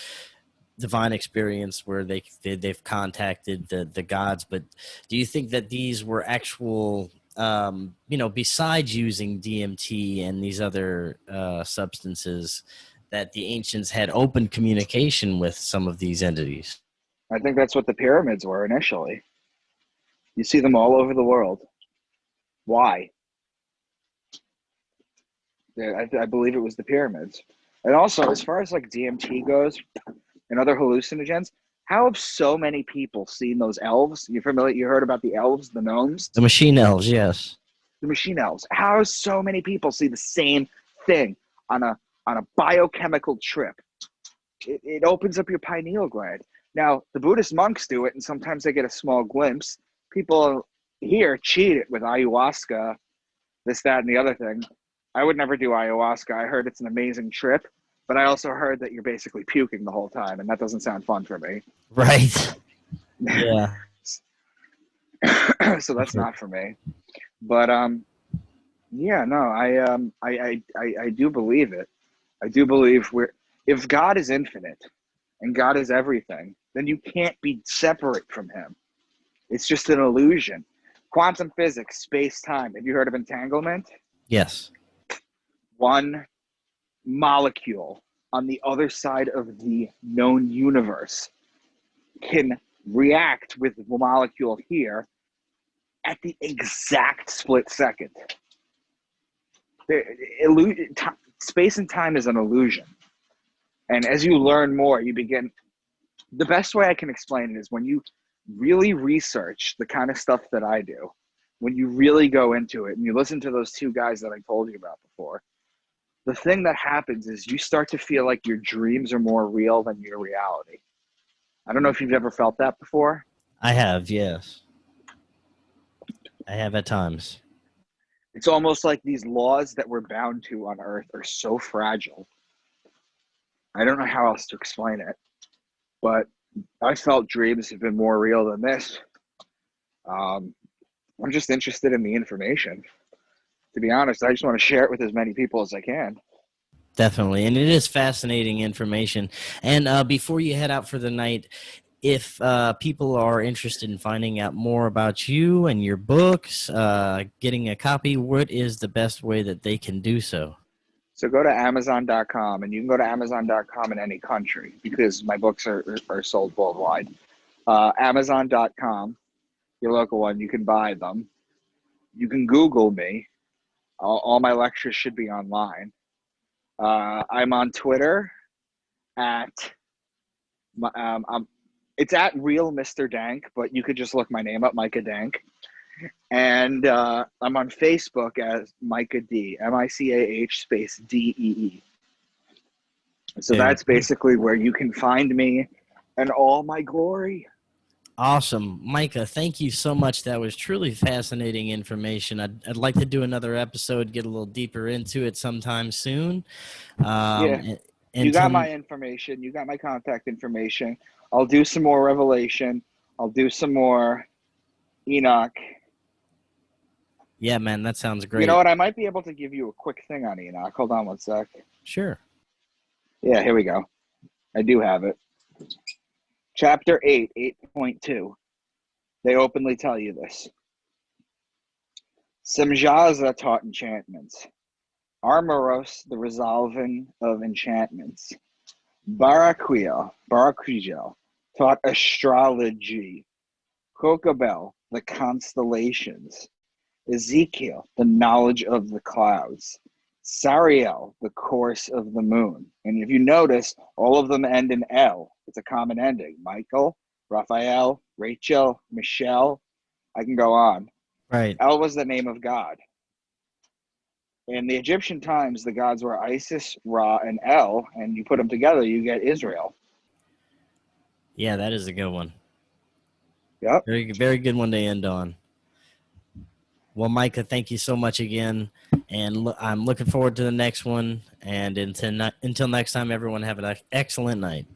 divine experience where they've contacted the gods. But do you think that these were actual, you know, besides using DMT and these other substances, that the ancients had open communication with some of these entities? I think that's what the pyramids were initially. You see them all over the world. Why? I believe it was the pyramids. And also, as far as like DMT goes and other hallucinogens, how have so many people seen those elves? You familiar? You heard about the elves, the gnomes, The machine elves, yes. the machine elves. How have so many people see the same thing on a biochemical trip? It opens up your pineal gland. Now, the Buddhist monks do it, and sometimes they get a small glimpse. People here cheat it with ayahuasca, this, that, and the other thing. I would never do ayahuasca. I heard it's an amazing trip, but I also heard that you're basically puking the whole time, and that doesn't sound fun for me. Right. Yeah. So that's not for me. But yeah, no, I do believe it. I do believe if God is infinite and God is everything, then you can't be separate from him. It's just an illusion. Quantum physics, space-time. Have you heard of entanglement? Yes. One molecule on the other side of the known universe can react with the molecule here at the exact split second. Space and time is an illusion. And as you learn more, you begin. The best way I can explain it is when you really research the kind of stuff that I do, when you really go into it and you listen to those two guys that I told you about before, the thing that happens is you start to feel like your dreams are more real than your reality. I don't know if you've ever felt that before. I have, yes. I have at times. It's almost like these laws that we're bound to on Earth are so fragile. I don't know how else to explain it, but I felt dreams have been more real than this. I'm just interested in the information. To be honest, I just want to share it with as many people as I can. Definitely. And it is fascinating information. And before you head out for the night, if people are interested in finding out more about you and your books, getting a copy, what is the best way that they can do so? So go to Amazon.com, and you can go to Amazon.com in any country because my books are sold worldwide. Amazon.com, your local one, you can buy them. You can Google me. All my lectures should be online. I'm on Twitter it's at Real Mr. Dank, but you could just look my name up, Micah Dank. And I'm on Facebook as Micah D, Micah space DEE. So that's basically where you can find me and all my glory. Awesome. Micah, thank you so much. That was truly fascinating information. I'd like to do another episode, get a little deeper into it sometime soon. Yeah. You got my information. You got my contact information. I'll do some more Revelation. I'll do some more Enoch. Yeah, man, that sounds great. You know what? I might be able to give you a quick thing on Enoch. Hold on one sec. Sure. Yeah, here we go. I do have it. Chapter 8, 8.2. They openly tell you this. Semjaza taught enchantments. Armoros, the resolving of enchantments. Baraquiel taught astrology. Kokabel, the constellations. Ezekiel, the knowledge of the clouds. Sariel, the course of the moon. And if you notice, all of them end in L. It's a common ending. Michael, Raphael, Rachel, Michelle. I can go on. Right. El was the name of God. In the Egyptian times, the gods were Isis, Ra, and El, and you put them together, you get Israel. Yeah, that is a good one. Yep. Very, very good one to end on. Well, Micah, thank you so much again, and I'm looking forward to the next one. And until next time, everyone have an excellent night.